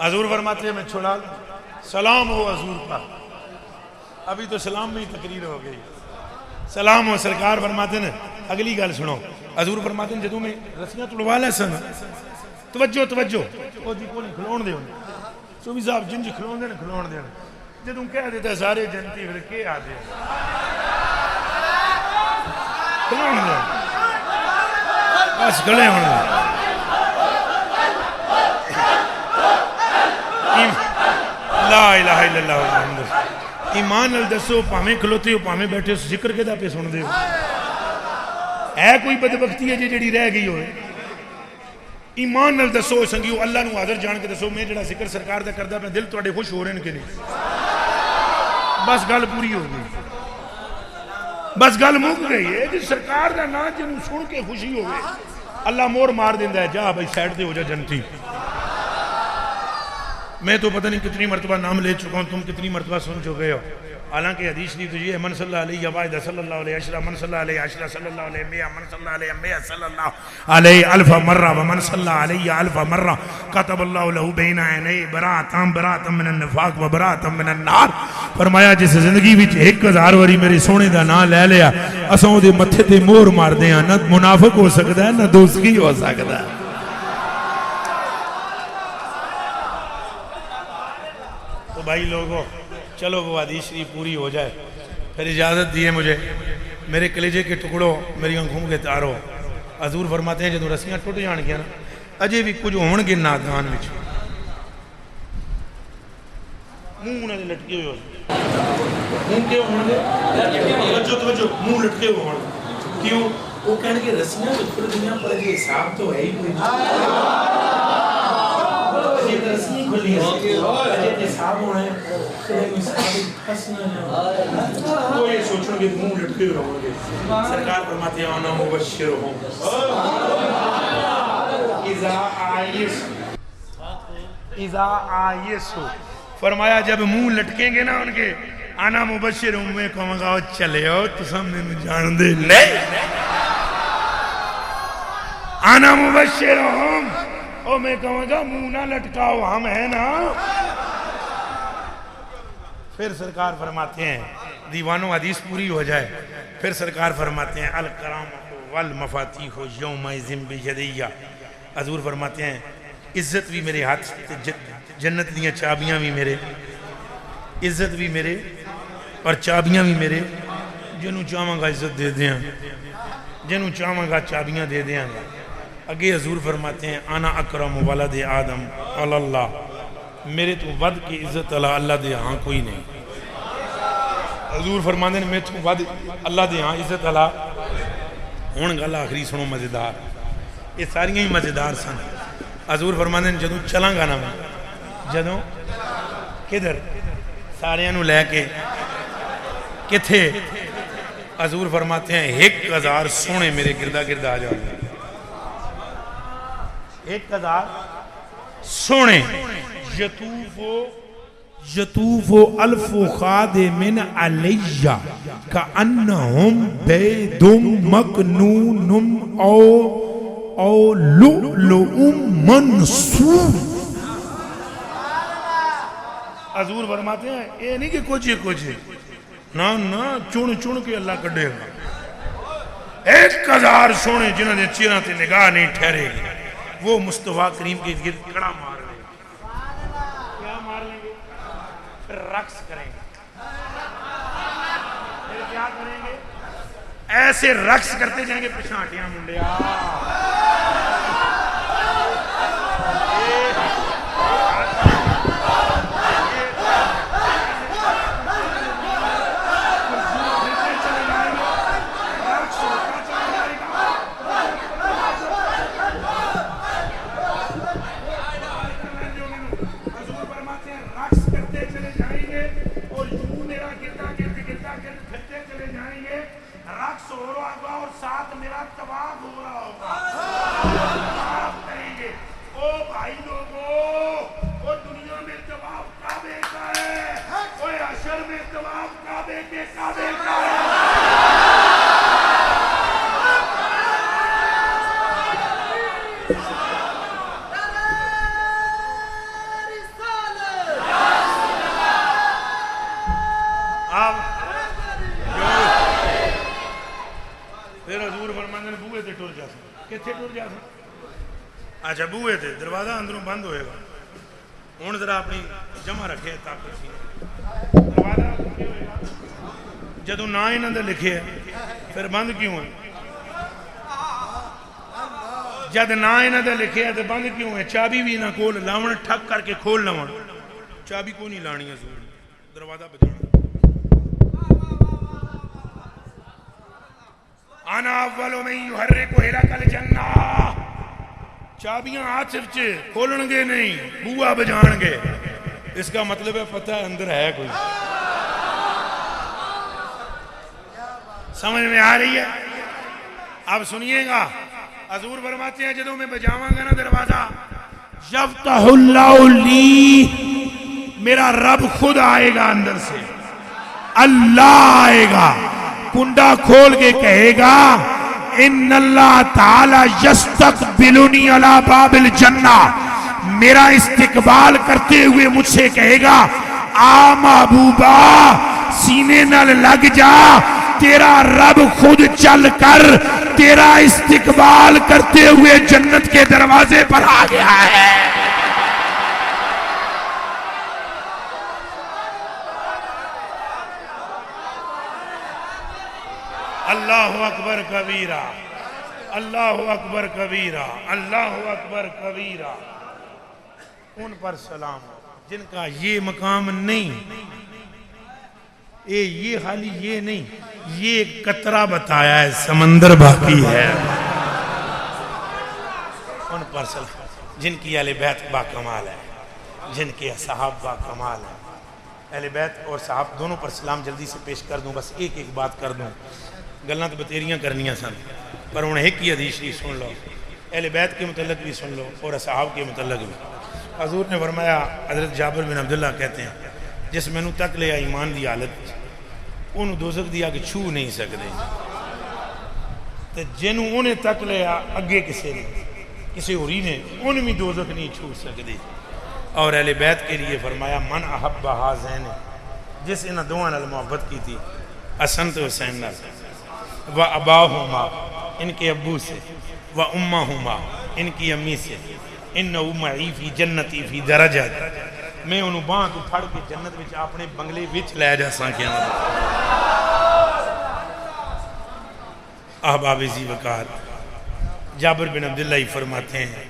حضور فرماتے ہیں میں چھوڑا لوں. سلام ہو حضور پر. ابھی تو سلام میں ہی تقریر ہو گئی. سلام ہو سرکار. فرماتے ہیں اگلی گل سنو. حضور فرماتے ہیں جدوں میں رسیاں توڑوا لے سن. توجہ توجہ او دی کوئی کھلون دے ہونے صوفی صاحب جن جی کھلون دے کھلون دے. جدوں کہہ دیتا سارے جنتی پھر کے آدھے کھلون دے بس گلے ہونے. لا الہ الا اللہ محمد. ایمان نال دسو پاویں کھلوتے ہو پاویں بیٹھے ہو ذکر کے دا پہ سن دے ہو. ہے کوئی بدبختی ہے جیڑی رہ گئی ہوئے؟ ایمان نال دسو سنگیو اللہ نو حاضر جان کے دسو میں جڑا ذکر سرکار دا کردا اپنا دل تواڈے خوش ہو رہے ہیں کہ نہیں؟ بس گل پوری ہو گئی. بس گل مک گئی ہے کہ سرکار دا نام جنوں سن کے خوشی ہوئے اللہ مور مار دیندا ہے. جا بھائی سائڈ تے ہو جا جنتی. میں تو پتہ نہیں کتنی مرتبہ نام لے چکا ہوں, تم کتنی مرتبہ سن چکے ہو. حالانکہ حدیث شریف تو یہ ہے من صلی اللہ علیہ واحد صلی اللہ علیہ عشرہ من صلی اللہ علیہ عشرہ صلی اللہ علیہ مئہ من صلی اللہ علیہ مئہ صلی اللہ علیہ الف مرہ ومن صلی اللہ علیہ الف مرہ کتب اللہ لہو بین عینیہ براءۃ من النفاق و براءۃ من النار. فرمایا جس زندگی وچ 1000 واری میرے سونے دا نام لے لیا اساں او دے متھے تے مہر مار دیاں. نہ منافق ہو سکدا ہے نہ دوزخی ہو سکدا ہے. تو بھائی لوگوں چلو وہ حدیث شریف پوری ہو جائے پھر اجازت دیے مجھے. میرے کلیجے کے ٹکڑوں میری آنکھوں کے تاروں. حضور فرماتے ہیں جدوں رسیاں ٹوٹ جان گیا نا اجے بھی کچھ ہون گے نادان وچ منہ انہاں دے لٹکے ہوئے ہون. منہ کے ہون گے توجہ منہ لٹکے ہوئے ہون. کیوں؟ وہ کہنے کہ رسیاں کھل گئیاں پر یہ حساب تو ہے ہی کوئی نہیں. رسیاں کھلی ہیں اجے حساب ہونا ہے تو یہ سوچوں گے منہ لٹکے رہوں گے. سرکار فرماتے ہیں انا مبشرہم اذا آئیسو. فرمایا جب منہ لٹکیں گے نا ان کے انا مبشرہم میں کہوں گا چلے ہو تو سامنے میں جان دے نہیں. انا مبشرہم او میں کہوں گا منہ نہ لٹکاؤ ہم ہیں نا. پھر سرکار فرماتے ہیں دیوانوں حدیث پوری ہو جائے پھر سرکار فرماتے ہیں الکرامۃ والمفاتیح یومئذ بیدیہ. حضور فرماتے ہیں عزت بھی میرے ہاتھ, جنت دیاں چابیاں بھی میرے, عزت بھی میرے اور چابیاں بھی میرے. جنہوں چاہواں گا عزت دے دیاں, جنہوں چاہواں گا چابیاں دے دیاں. اگے حضور فرماتے ہیں انا اکرم ولد آدم اللہ. میرے تو ود کی عزت اللہ دے ہاں کوئی نہیں. حضور فرماتے ہیں میں تو ود اللہ دے ہاں عزت اللہ. ہون گل آخری سنو مزیدار, یہ ساریاں ہی مزیدار سن. حضور فرماتے ہیں جدوں چلاں گا نا میں جدوں کدھر ساریاں نو لے کے کتھے. حضور فرماتے ہیں 1000 سونے میرے گردہ گردہ آ جاؤں گے. 1000 سونے. یطوف الف خادم علیہ کأنہم بید مکنون او لؤلؤ منصور. حضور فرماتے ہیں یہ نہیں کہ کچھ نا چون کے اللہ کڈے گا. 1000 سونے جنہاں دے چہرہ تے نگاہ نہیں ٹھہرے گی وہ مصطفیٰ کریم کے گرد کڑا مار لیں گے. کیا مار لیں گے؟ پھر رقص کریں گے. پھر کیا کریں گے؟ ایسے رقص کرتے جائیں گے پچھانٹیاں منڈیا. اور یوں پھر حضور فرماندے نے بوئے تے ٹر جا سا کتنے ٹر جا سا اچھا بوئے تے دروازہ اندروں بند ہوئے گا ہوں ذرا اپنی جمع رکھے طاقت سی دروازہ ہوئے گا جدو نہ انہوں نے لکھے پھر بند کیوں ہے جد نہ انہوں نے لکھے تو بند کیوں ہے چابی بھی نہ کھول لاون ٹھک کر کے کھول لاون چابی کو نہیں لانی ہے دروازہ بجانا انا اول من یحرک حلق الجنہ چابیاں آصف چے کھولن گے نہیں بوا بجان گے اس کا مطلب ہے پتہ ہے اندر ہے کوئی سمجھ میں آ رہی ہے اب سنیے گا حضور فرماتے ہیں جدوں میں بجاواں گا نا دروازہ یفتح اللہ لی میرا رب خود آئے گا اندر سے اللہ آئے گا کنڈا کھول کے کہے گا ان اللہ تعالی یستقبلنی علی باب الجنہ میرا استقبال کرتے ہوئے مجھ سے کہے گا آ محبوبہ سینے نال لگ جا تیرا رب خود چل کر تیرا استقبال کرتے ہوئے جنت کے دروازے پر آ گیا ہے اللہ اکبر کبیرہ اللہ اکبر کبیرہ اللہ اکبر کبیرہ ان پر سلام جن کا یہ مقام نہیں یہ خالی یہ نہیں یہ قطرہ بتایا ہے سمندر باقی ہے ان پر سلام جن کی اہل بیت با کمال ہے جن کے صحاب با کمال ہے اہل بیت اور صحاب دونوں پر سلام جلدی سے پیش کر دوں بس ایک ایک بات کر دوں گلنا تو بتیریاں کرنیاں سن پر انہیں ایک ہی حدیث شریف سن لو اہل بیت کے متعلق بھی سن لو اور اصحاب کے متعلق بھی حضور نے فرمایا حضرت جابر بن عبداللہ کہتے ہیں جس میں نو تک لیا ایمان دی حالت انہوں دوزخ دیا کہ چھو نہیں سکتے تو جنہوں انہیں تک لیا اگے کسے نے کسے ہوری نے انہیں بھی دوزخ نہیں چھو سکتے اور اہل بیت کے لیے فرمایا من احب حازین جس انہاں دوہاں نال محبت کی تھی حسن تو حسین نال و اباہما ان کے ابو سے و امہما ان کی امی سے انہو معی فی جنتی فی درجات میں انہوں باں کو پھڑ کے جنت وچ اپنے بنگلے وچ لے جا ساکیاں احباب ذی وقار جابر بن عبداللہ ہی فرماتے ہیں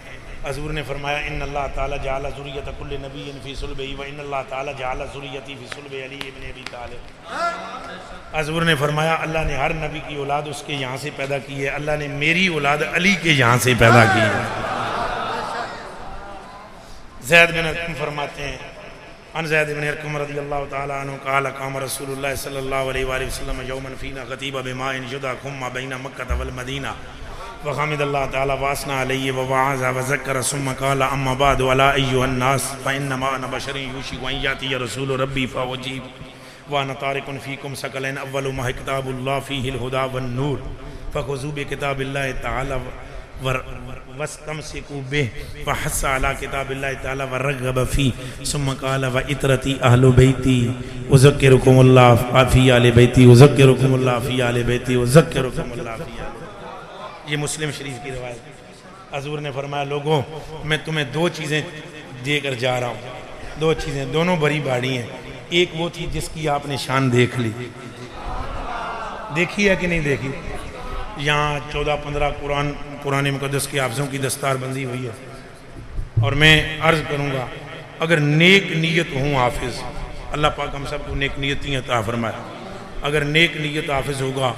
حضور نے فرمایا ان اللہ تعالی جعل ذریت کل نبی فی صلبہ و ان اللہ تعالی جعل ذریتی فی صلب علی ابن ابی طالب حضور نے فرمایا اللہ نے ہر نبی کی اولاد اس کے یہاں سے پیدا کی ہے اللہ نے میری اولاد علی کے یہاں سے پیدا کی ہے زید بن ارقم فرماتے ہیں ان زید بن ارقم رضی اللہ تعالی عنہ قال قام رسول اللہ صلی اللہ علیہ وآلہ وسلم یوما فینا خطیب بماء یدع خم بین مکہ والمدینہ وحمد اللہ تعالی واسنا علیہ ووعظ وذکر ثم قال اما بعد ولا ایها الناس فانما انا بشر یوشک ان یاتی رسول ربی فاجیب وانا طارق فیکم ثقلین اول ما کتاب اللہ فیہ الہدی والنور فخذوا بکتاب اللہ تعالی واستمسکوا به فحث علی کتاب اللہ تعالی ورغب فیہ ثم قال واطرتی اہل بیتی اذکرکم اللہ فی آل بیتی اذکرکم اللہ فی آل بیتی اذکرکم اللہ فی آل یہ مسلم شریف کی روایت حضور نے فرمایا لوگوں میں تمہیں دو چیزیں دے کر جا رہا ہوں دو چیزیں دونوں بڑی باڑی ہیں ایک وہ چیز جس کی آپ نے شان دیکھ لی دیکھی ہے کہ نہیں دیکھی یہاں 14-15 قرآن مقدس کے حافظوں کی دستار بندی ہوئی ہے اور میں عرض کروں گا اگر نیک نیت ہوں حافظ اللہ پاک ہم سب کو نیک نیتی عطا فرمائے اگر نیک نیت حافظ ہوگا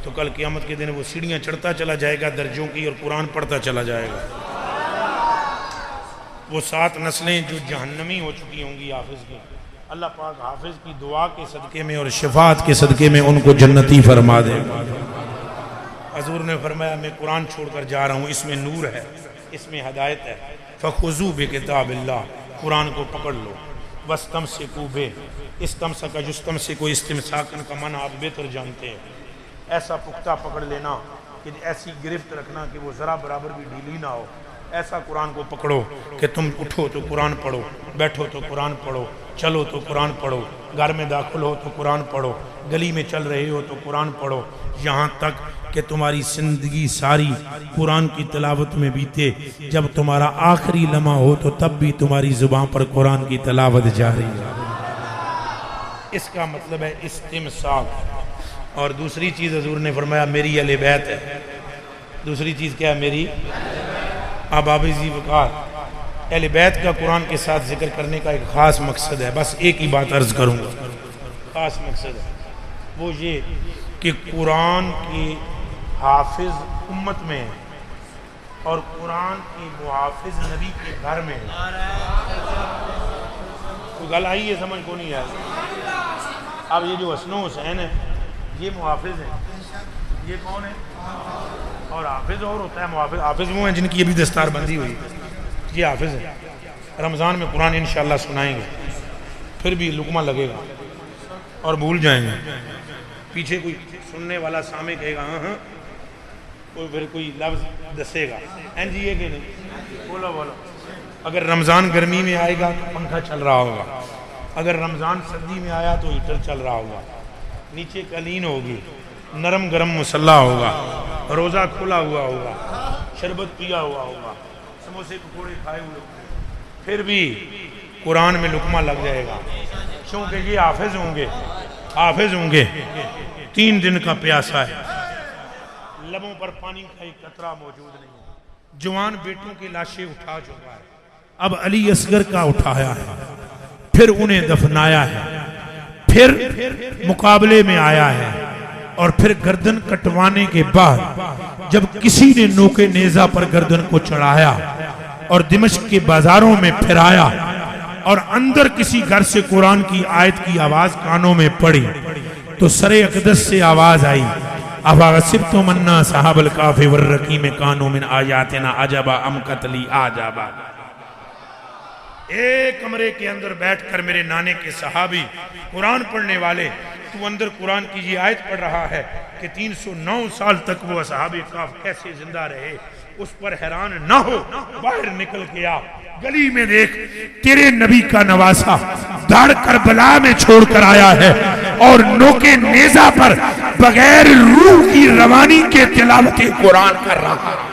تو کل قیامت کے دن وہ سیڑھیاں چڑھتا چلا جائے گا درجوں کی اور قرآن پڑھتا چلا جائے گا وہ 7 نسلیں جو جہنمی ہو چکی ہوں گی حافظ کی اللہ پاک حافظ کی دعا کے صدقے میں اور شفاعت کے صدقے میں ان کو جنتی فرما دے گا حضور نے فرمایا میں قرآن چھوڑ کر جا رہا ہوں اس میں نور ہے اس میں ہدایت ہے فخذوا بکتاب اللہ قرآن کو پکڑ لو واستمسکوا بہ استمسک یستمسک استمساکن کا معنی آپ بہتر جانتے ہیں ایسا پختہ پکڑ لینا کہ ایسی گرفت رکھنا کہ وہ ذرا برابر بھی ڈھیلی نہ ہو ایسا قرآن کو پکڑو کہ تم اٹھو تو قرآن پڑھو، بیٹھو تو قرآن پڑھو، چلو تو قرآن پڑھو، گھر میں داخل ہو تو قرآن پڑھو، گلی میں چل رہے ہو تو قرآن پڑھو، یہاں تک کہ تمہاری زندگی ساری قرآن کی تلاوت میں بیتے، جب تمہارا آخری لمحہ ہو تو تب بھی تمہاری زبان پر قرآن کی تلاوت جاری ہے۔ اس کا مطلب ہے استمساک۔ اور دوسری چیز حضور نے فرمایا میری اہل بیت ہے۔ دوسری چیز کیا ہے؟ میری آباب ذی وقار۔ اہل بیت کا قرآن کے ساتھ ذکر کرنے کا ایک خاص مقصد ہے، بس ایک ہی بات عرض کروں گا، خاص مقصد ہے وہ یہ کہ قرآن کی حافظ امت میں اور قرآن کی محافظ نبی کے گھر میں۔ کوئی گل آئی ہے؟ سمجھ کو نہیں آئی؟ اب یہ جو حسن و حسین ہے یہ محافظ ہیں، یہ کون ہے؟ اور حافظ اور ہوتا ہے محافظ۔ حافظ وہ ہیں جن کی ابھی دستار بندی ہوئی، یہ حافظ ہے۔ رمضان میں قرآن انشاءاللہ سنائیں گے، پھر بھی لقمہ لگے گا اور بھول جائیں گے۔ پیچھے کوئی سننے والا سامع کہے گا ہاں ہاں، کوئی پھر کوئی لفظ دسے گا این جی یہ کہ نہیں، بولو بولو۔ اگر رمضان گرمی میں آئے گا تو پنکھا چل رہا ہوگا، اگر رمضان سردی میں آیا تو ہیٹر چل رہا ہوگا، نیچے قالین ہوگی، نرم گرم مسلح ہوگا، روزہ کھلا ہوا ہوگا، شربت پیا ہوا ہوگا، سموسے پکوڑے کھائے ہوئے ہوگا، پھر بھی قرآن میں لقمہ لگ جائے گا، کیونکہ یہ حافظ ہوں گے۔ حافظ ہوں گے، 3 دن کا پیاسا ہے، لبوں پر پانی کا ایک قطرہ موجود نہیں ہے۔ جوان بیٹوں کی لاشیں اٹھا چکا ہے، اب علی اصغر کا اٹھایا ہے، پھر انہیں دفنایا ہے، پھر مقابلے میں آیا ہے، اور پھر گردن کٹوانے کے بعد جب کسی نے نوکے نیزہ پر گردن کو چڑھایا اور دمشق کے بازاروں میں پھرایا اور اندر کسی گھر سے قرآن کی آیت کی آواز کانوں میں پڑی تو سر اقدس سے آواز آئی اَفَحَسِبْتُمْ أَنَّا أَصْحَابَ الْكَهْفِ وَالرَّقِيمِ كَانُوا مِنْ آيَاتِنَا عَجَبًا أَمْ قَتْلِي عَجَبًا۔ ایک کمرے کے اندر بیٹھ کر میرے نانے کے صحابی قرآن پڑھنے والے، تو اندر قرآن کی یہ آیت پڑھ رہا ہے کہ 309 سال تک وہ اصحاب کہف کیسے زندہ رہے، اس پر حیران نہ ہو، باہر نکل گیا، گلی میں دیکھ تیرے نبی کا نواسا داڑھ کربلا میں چھوڑ کر آیا ہے اور نوکے نیزہ پر بغیر روح کی روانی کے تلاوت قرآن کر رہا ہے۔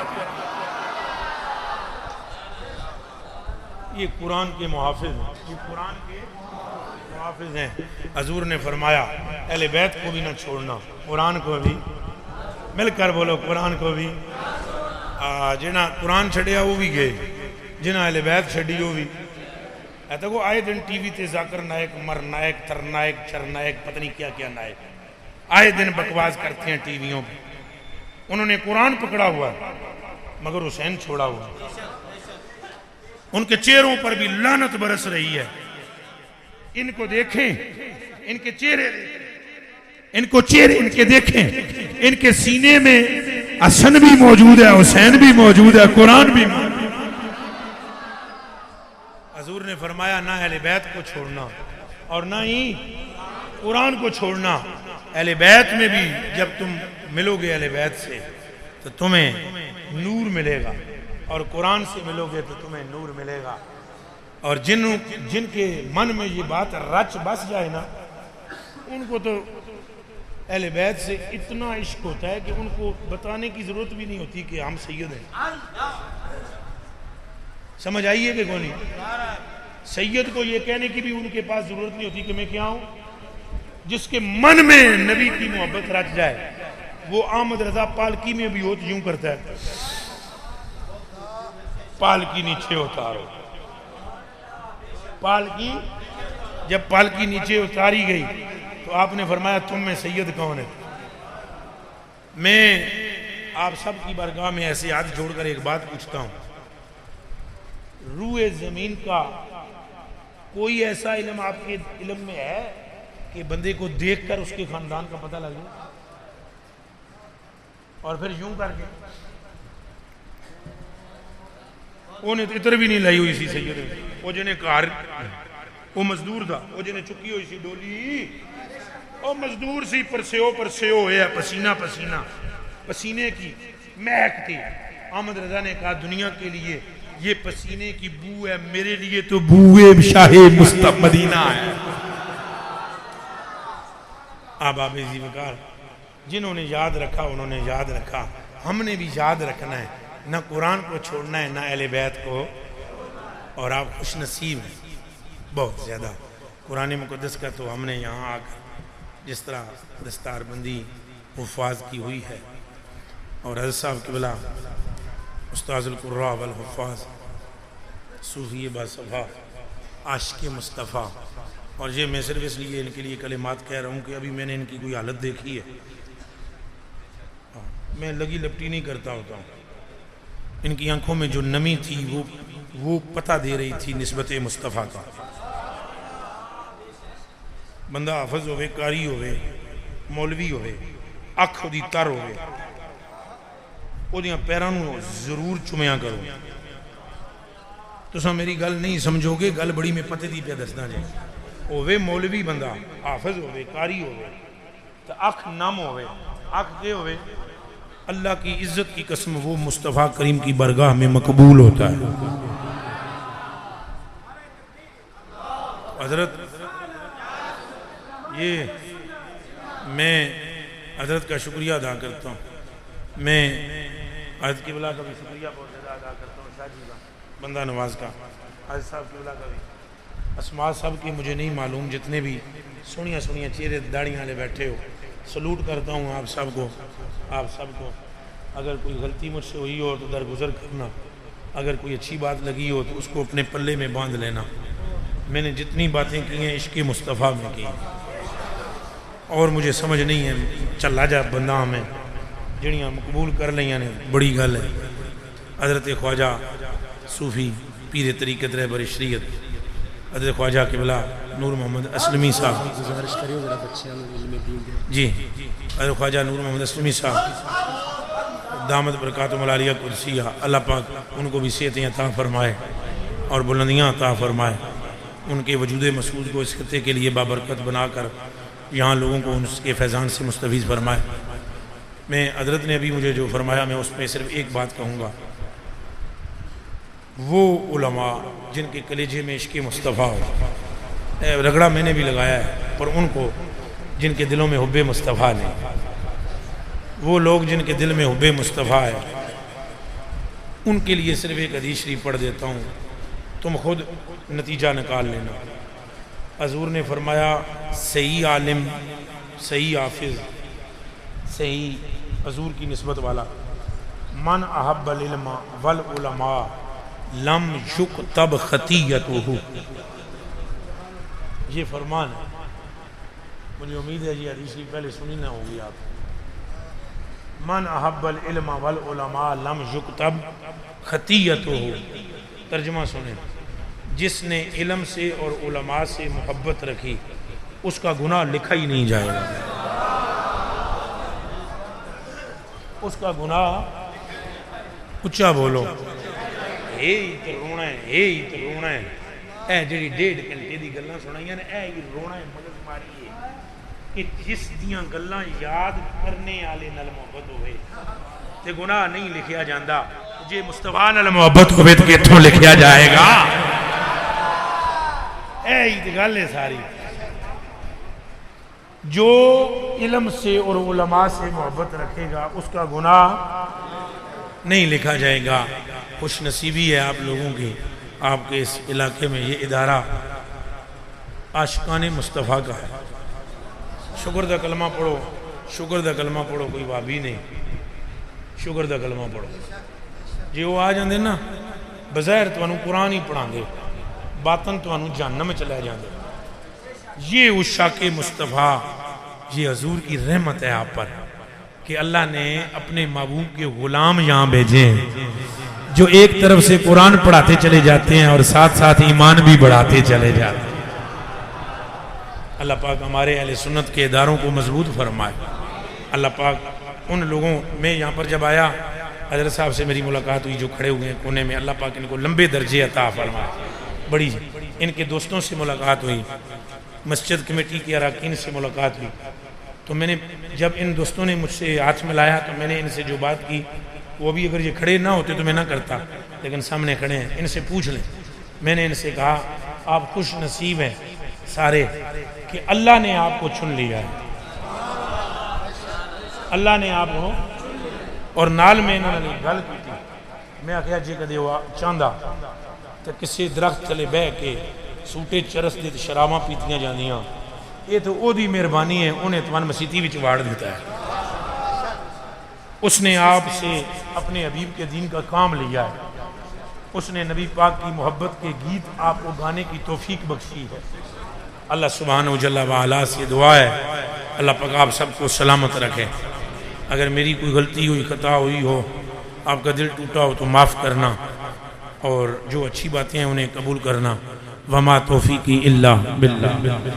یہ قرآن کے محافظ ہیں، یہ قرآن کے محافظ ہیں۔ حضور نے فرمایا اہل بیت کو بھی نہ چھوڑنا، قرآن کو بھی، مل کر بولو قرآن کو بھی۔ جنہاں قرآن چھڑیا وہ بھی گئے، جنہاں اہل بیت چھڑی وہ بھی۔ ایتا کو آئے دن ٹی وی تے ذاکر نائک، مر نائک، تر نائک، چر نائک، پتہ نہیں کیا کیا نائک آئے دن بکواس کرتے ہیں ٹی ویوں پہ۔ انہوں نے قرآن پکڑا ہوا مگر حسین چھوڑا ہوا، ان کے چہروں پر بھی لعنت برس رہی ہے۔ ان کو دیکھیں، ان کے چہرے دیکھیں، ان کو چہرے ان کے دیکھیں، ان کے سینے میں حسن بھی موجود ہے، حسین بھی موجود ہے، قرآن بھی موجود ہے۔ حضور نے فرمایا نہ اہل بیت کو چھوڑنا اور نہ ہی قرآن کو چھوڑنا۔ اہل بیت میں بھی جب تم ملو گے اہل بیت سے تو تمہیں نور ملے گا، اور قرآن سے ملو گے تو تمہیں نور ملے گا۔ اور جن کے من میں یہ بات رچ بس جائے نا، ان کو تو اہل بیت سے اتنا عشق ہوتا ہے کہ ان کو بتانے کی ضرورت بھی نہیں ہوتی کہ ہم سید ہیں۔ سمجھ آئیے کہ کون نہیں؟ سید کو یہ کہنے کی بھی ان کے پاس ضرورت نہیں ہوتی کہ میں کیا ہوں۔ جس کے من میں نبی کی محبت رچ جائے وہ احمد رضا پالکی میں بھی ہو تو یوں کرتا ہے، پالکی نیچے اتارو۔ پالکی جب پالکی نیچے اتاری گئی تو آپ نے فرمایا تم میں سید کون ہے؟ میں آپ سب کی بارگاہ میں ایسے ہاتھ جوڑ کر ایک بات پوچھتا ہوں، روح زمین کا کوئی ایسا علم آپ کے علم میں ہے کہ بندے کو دیکھ کر اس کے خاندان کا پتہ لگے اور پھر یوں کر کے انہیں تو اتر بھی نہیں لائی ہوئی سی سید، وہ جنہیں کار وہ مزدور تھا، وہ جنہیں چکی ہوئی سی ڈولی، وہ مزدور سی، پرسیو ہوئے پسینہ پسینہ، پسینے کی مہک تھی، احمد رضا نے کہا دنیا کے لیے یہ پسینے کی بو ہے، میرے لیے تو بوئے شاہ مدینہ ہے۔ آباب ذیوکار جنہوں نے یاد رکھا انہوں نے یاد رکھا، ہم نے بھی یاد رکھنا ہے، نہ قرآن کو چھوڑنا ہے نہ اہل بیت کو۔ اور آپ خوش نصیب ہیں بہت زیادہ، قرآن مقدس کا تو ہم نے یہاں آ کر جس طرح دستار بندی حفاظ کی ہوئی ہے، اور حضرت صاحب قبلہ استاذ القراء والحفاظ صوفی باصفا عاشق مصطفیٰ، اور یہ میں صرف اس لیے ان کے لیے کلمات کہہ رہا ہوں کہ ابھی میں نے ان کی کوئی حالت دیکھی ہے، میں لگی لپٹی نہیں کرتا ہوتا ہوں، ان کی آنکھوں میں جو نمی تھی وہ پتہ دے رہی تھی نسبت مصطفیٰ کا۔ بندہ حافظ ہوئے، قاری ہوئے، مولوی ہوئے، اکھ دی تر ہوئے، وہ دیاں پیرانوں ضرور چمیاں کرو۔ تو سا میری گل نہیں سمجھو گے، گل بڑی میں پتے دی پہ دسنا جائے۔ ہوئے مولوی بندہ، حافظ ہوئے، قاری ہوئے، تو اکھ نم ہوئے، اکھ دے ہوئے، اللہ کی عزت کی قسم وہ مصطفیٰ کریم کی برگاہ میں مقبول ہوتا ہے۔ حضرت یہ میں حضرت کا شکریہ ادا کرتا ہوں، میں حضرت قبلہ کا بھی شکریہ بہت زیادہ ادا کرتا ہوں، شاہ جی کا، بندہ نواز کا، حضرت صاحب قبلہ کا بھی، اسماء صاحب کی مجھے نہیں معلوم، جتنے بھی سنیا چہرے داڑیاں والے بیٹھے ہو، سلوٹ کرتا ہوں آپ سب کو، آپ سب کو۔ اگر کوئی غلطی مجھ سے ہوئی ہو تو درگزر کرنا، اگر کوئی اچھی بات لگی ہو تو اس کو اپنے پلے میں باندھ لینا۔ میں نے جتنی باتیں کی ہیں عشق مصطفیٰ میں کی، اور مجھے سمجھ نہیں ہے چلا جا بندہ میں جڑیاں مقبول کر لیاں نے بڑی گل ہے۔ حضرت خواجہ صوفی پیر طریقت رہبر شریعت حضرت خواجہ قبلہ نور محمد اسلمی صاحب، گزارش کریو ذرا بچیاں نوں علم دین دے۔ جی حضرت خواجہ نور محمد اسلمی صاحب دامت برکاتہم العالیہ قدسیہ، اللہ پاک ان کو بھی صحتیں عطا فرمائے اور بلندیاں عطا فرمائے، ان کے وجود مسعود کو اس خطے کے لیے بابرکت بنا کر یہاں لوگوں کو ان کے فیضان سے مستفیض فرمائے۔ میں حضرت نے ابھی مجھے جو فرمایا میں اس میں صرف ایک بات کہوں گا، وہ علماء جن کے کلیجے میں عشق مصطفیٰ ہو، رگڑا میں نے بھی لگایا ہے، اور ان کو جن کے دلوں میں حب مصطفیٰ نہیں، وہ لوگ جن کے دل میں حب مصطفیٰ ہے، ان کے لیے صرف ایک حدیث شریف پڑھ دیتا ہوں، تم خود نتیجہ نکال لینا۔ حضور نے فرمایا صحیح عالم، صحیح حافظ، صحیح حضور کی نسبت والا، من احب العلم والعلماء لم یکتب خطیئتہ، یہ فرمان ہے۔ مجھے امید ہے یہ حدیث پہلے سنی نہ ہوگی آپ۔ من احب العلم والعلماء لم یکتب خطیئتہ، ترجمہ سنیں، جس نے علم سے اور علماء سے محبت رکھی اس کا گناہ لکھا ہی نہیں جائے گا، اس کا گناہ، اچھا بولو، اے تے رونا ہے، اے تے رونا ہے، اے جڑی 1.5 گھنٹے دی گلاں سنائیاں نے، اے ہی رونا ہے، مدد ماری ہے کہ جس دیاں گلاں یاد کرنے والے نال محبت ہوئے تے گناہ نہیں لکھیا جاندا، جے مصطفیٰ نال محبت ہوئے تو کتھوں لکھیا جائے گا؟ اے ہی گل ہے ساری۔ جو علم سے اور علماء سے محبت رکھے گا اس کا گناہ نہیں لکھا جائے گا۔ خوش نصیبی ہے آپ لوگوں کی، آپ کے اس علاقے میں یہ ادارہ عاشقان مصطفیٰ کا ہے۔ شکر دا کلمہ پڑھو، شکر دا کلمہ پڑھو، کوئی وابی نہیں، شکر دا کلمہ پڑھو۔ جی وہ آ جاندے نا بظاہر تو انہوں قرآن ہی پڑھا دے، باطن تو انہوں جہنم میں چلے جاندے۔ یہ عشاق مصطفیٰ، یہ حضور کی رحمت ہے آپ پر کہ اللہ نے اپنے محبوب کے غلام یہاں بھیجے ہیں جو ایک طرف سے قرآن پڑھاتے چلے جاتے ہیں اور ساتھ ساتھ ایمان بھی بڑھاتے چلے جاتے ہیں۔ اللہ پاک ہمارے اہل سنت کے اداروں کو مضبوط فرمائے۔ اللہ پاک ان لوگوں میں یہاں پر جب آیا حضرت صاحب سے میری ملاقات ہوئی جو کھڑے ہوئے ہیں کونے میں، اللہ پاک ان کو لمبے درجے عطا فرمائے۔ بڑی ان کے دوستوں سے ملاقات ہوئی، مسجد کمیٹی کے اراکین سے ملاقات ہوئی، تو میں نے جب ان دوستوں نے مجھ سے ہاتھ ملایا تو میں نے ان سے جو بات کی وہ بھی اگر یہ کھڑے نہ ہوتے تو میں نہ کرتا، لیکن سامنے کھڑے ہیں، ان سے پوچھ لیں۔ میں نے ان سے کہا آپ خوش نصیب ہیں سارے کہ اللہ نے آپ کو چن لیا ہے، اللہ نے آپ کو۔ اور نال میں انہوں نے گل کی تھی، میں آخیا جی کدے وہ چاہتا تو کسی درخت تلے بہ کے سوٹے چرس دے شراباں پیتیاں جاندیاں، یہ تو او دی مہربانی ہے، انہیں تمہان مسیتی وچ واڑ دیتا ہے۔ اس نے آپ سے اپنے حبیب کے دین کا کام لیا ہے، اس نے نبی پاک کی محبت کے گیت آپ کو گانے کی توفیق بخشی ہے۔ اللہ سبحانہ و جل وعلا سے دعا ہے اللہ پاک آپ سب کو سلامت رکھے۔ اگر میری کوئی غلطی ہوئی، خطا ہوئی ہو، آپ کا دل ٹوٹا ہو تو معاف کرنا، اور جو اچھی باتیں ہیں انہیں قبول کرنا۔ وما توفیقی الا باللہ۔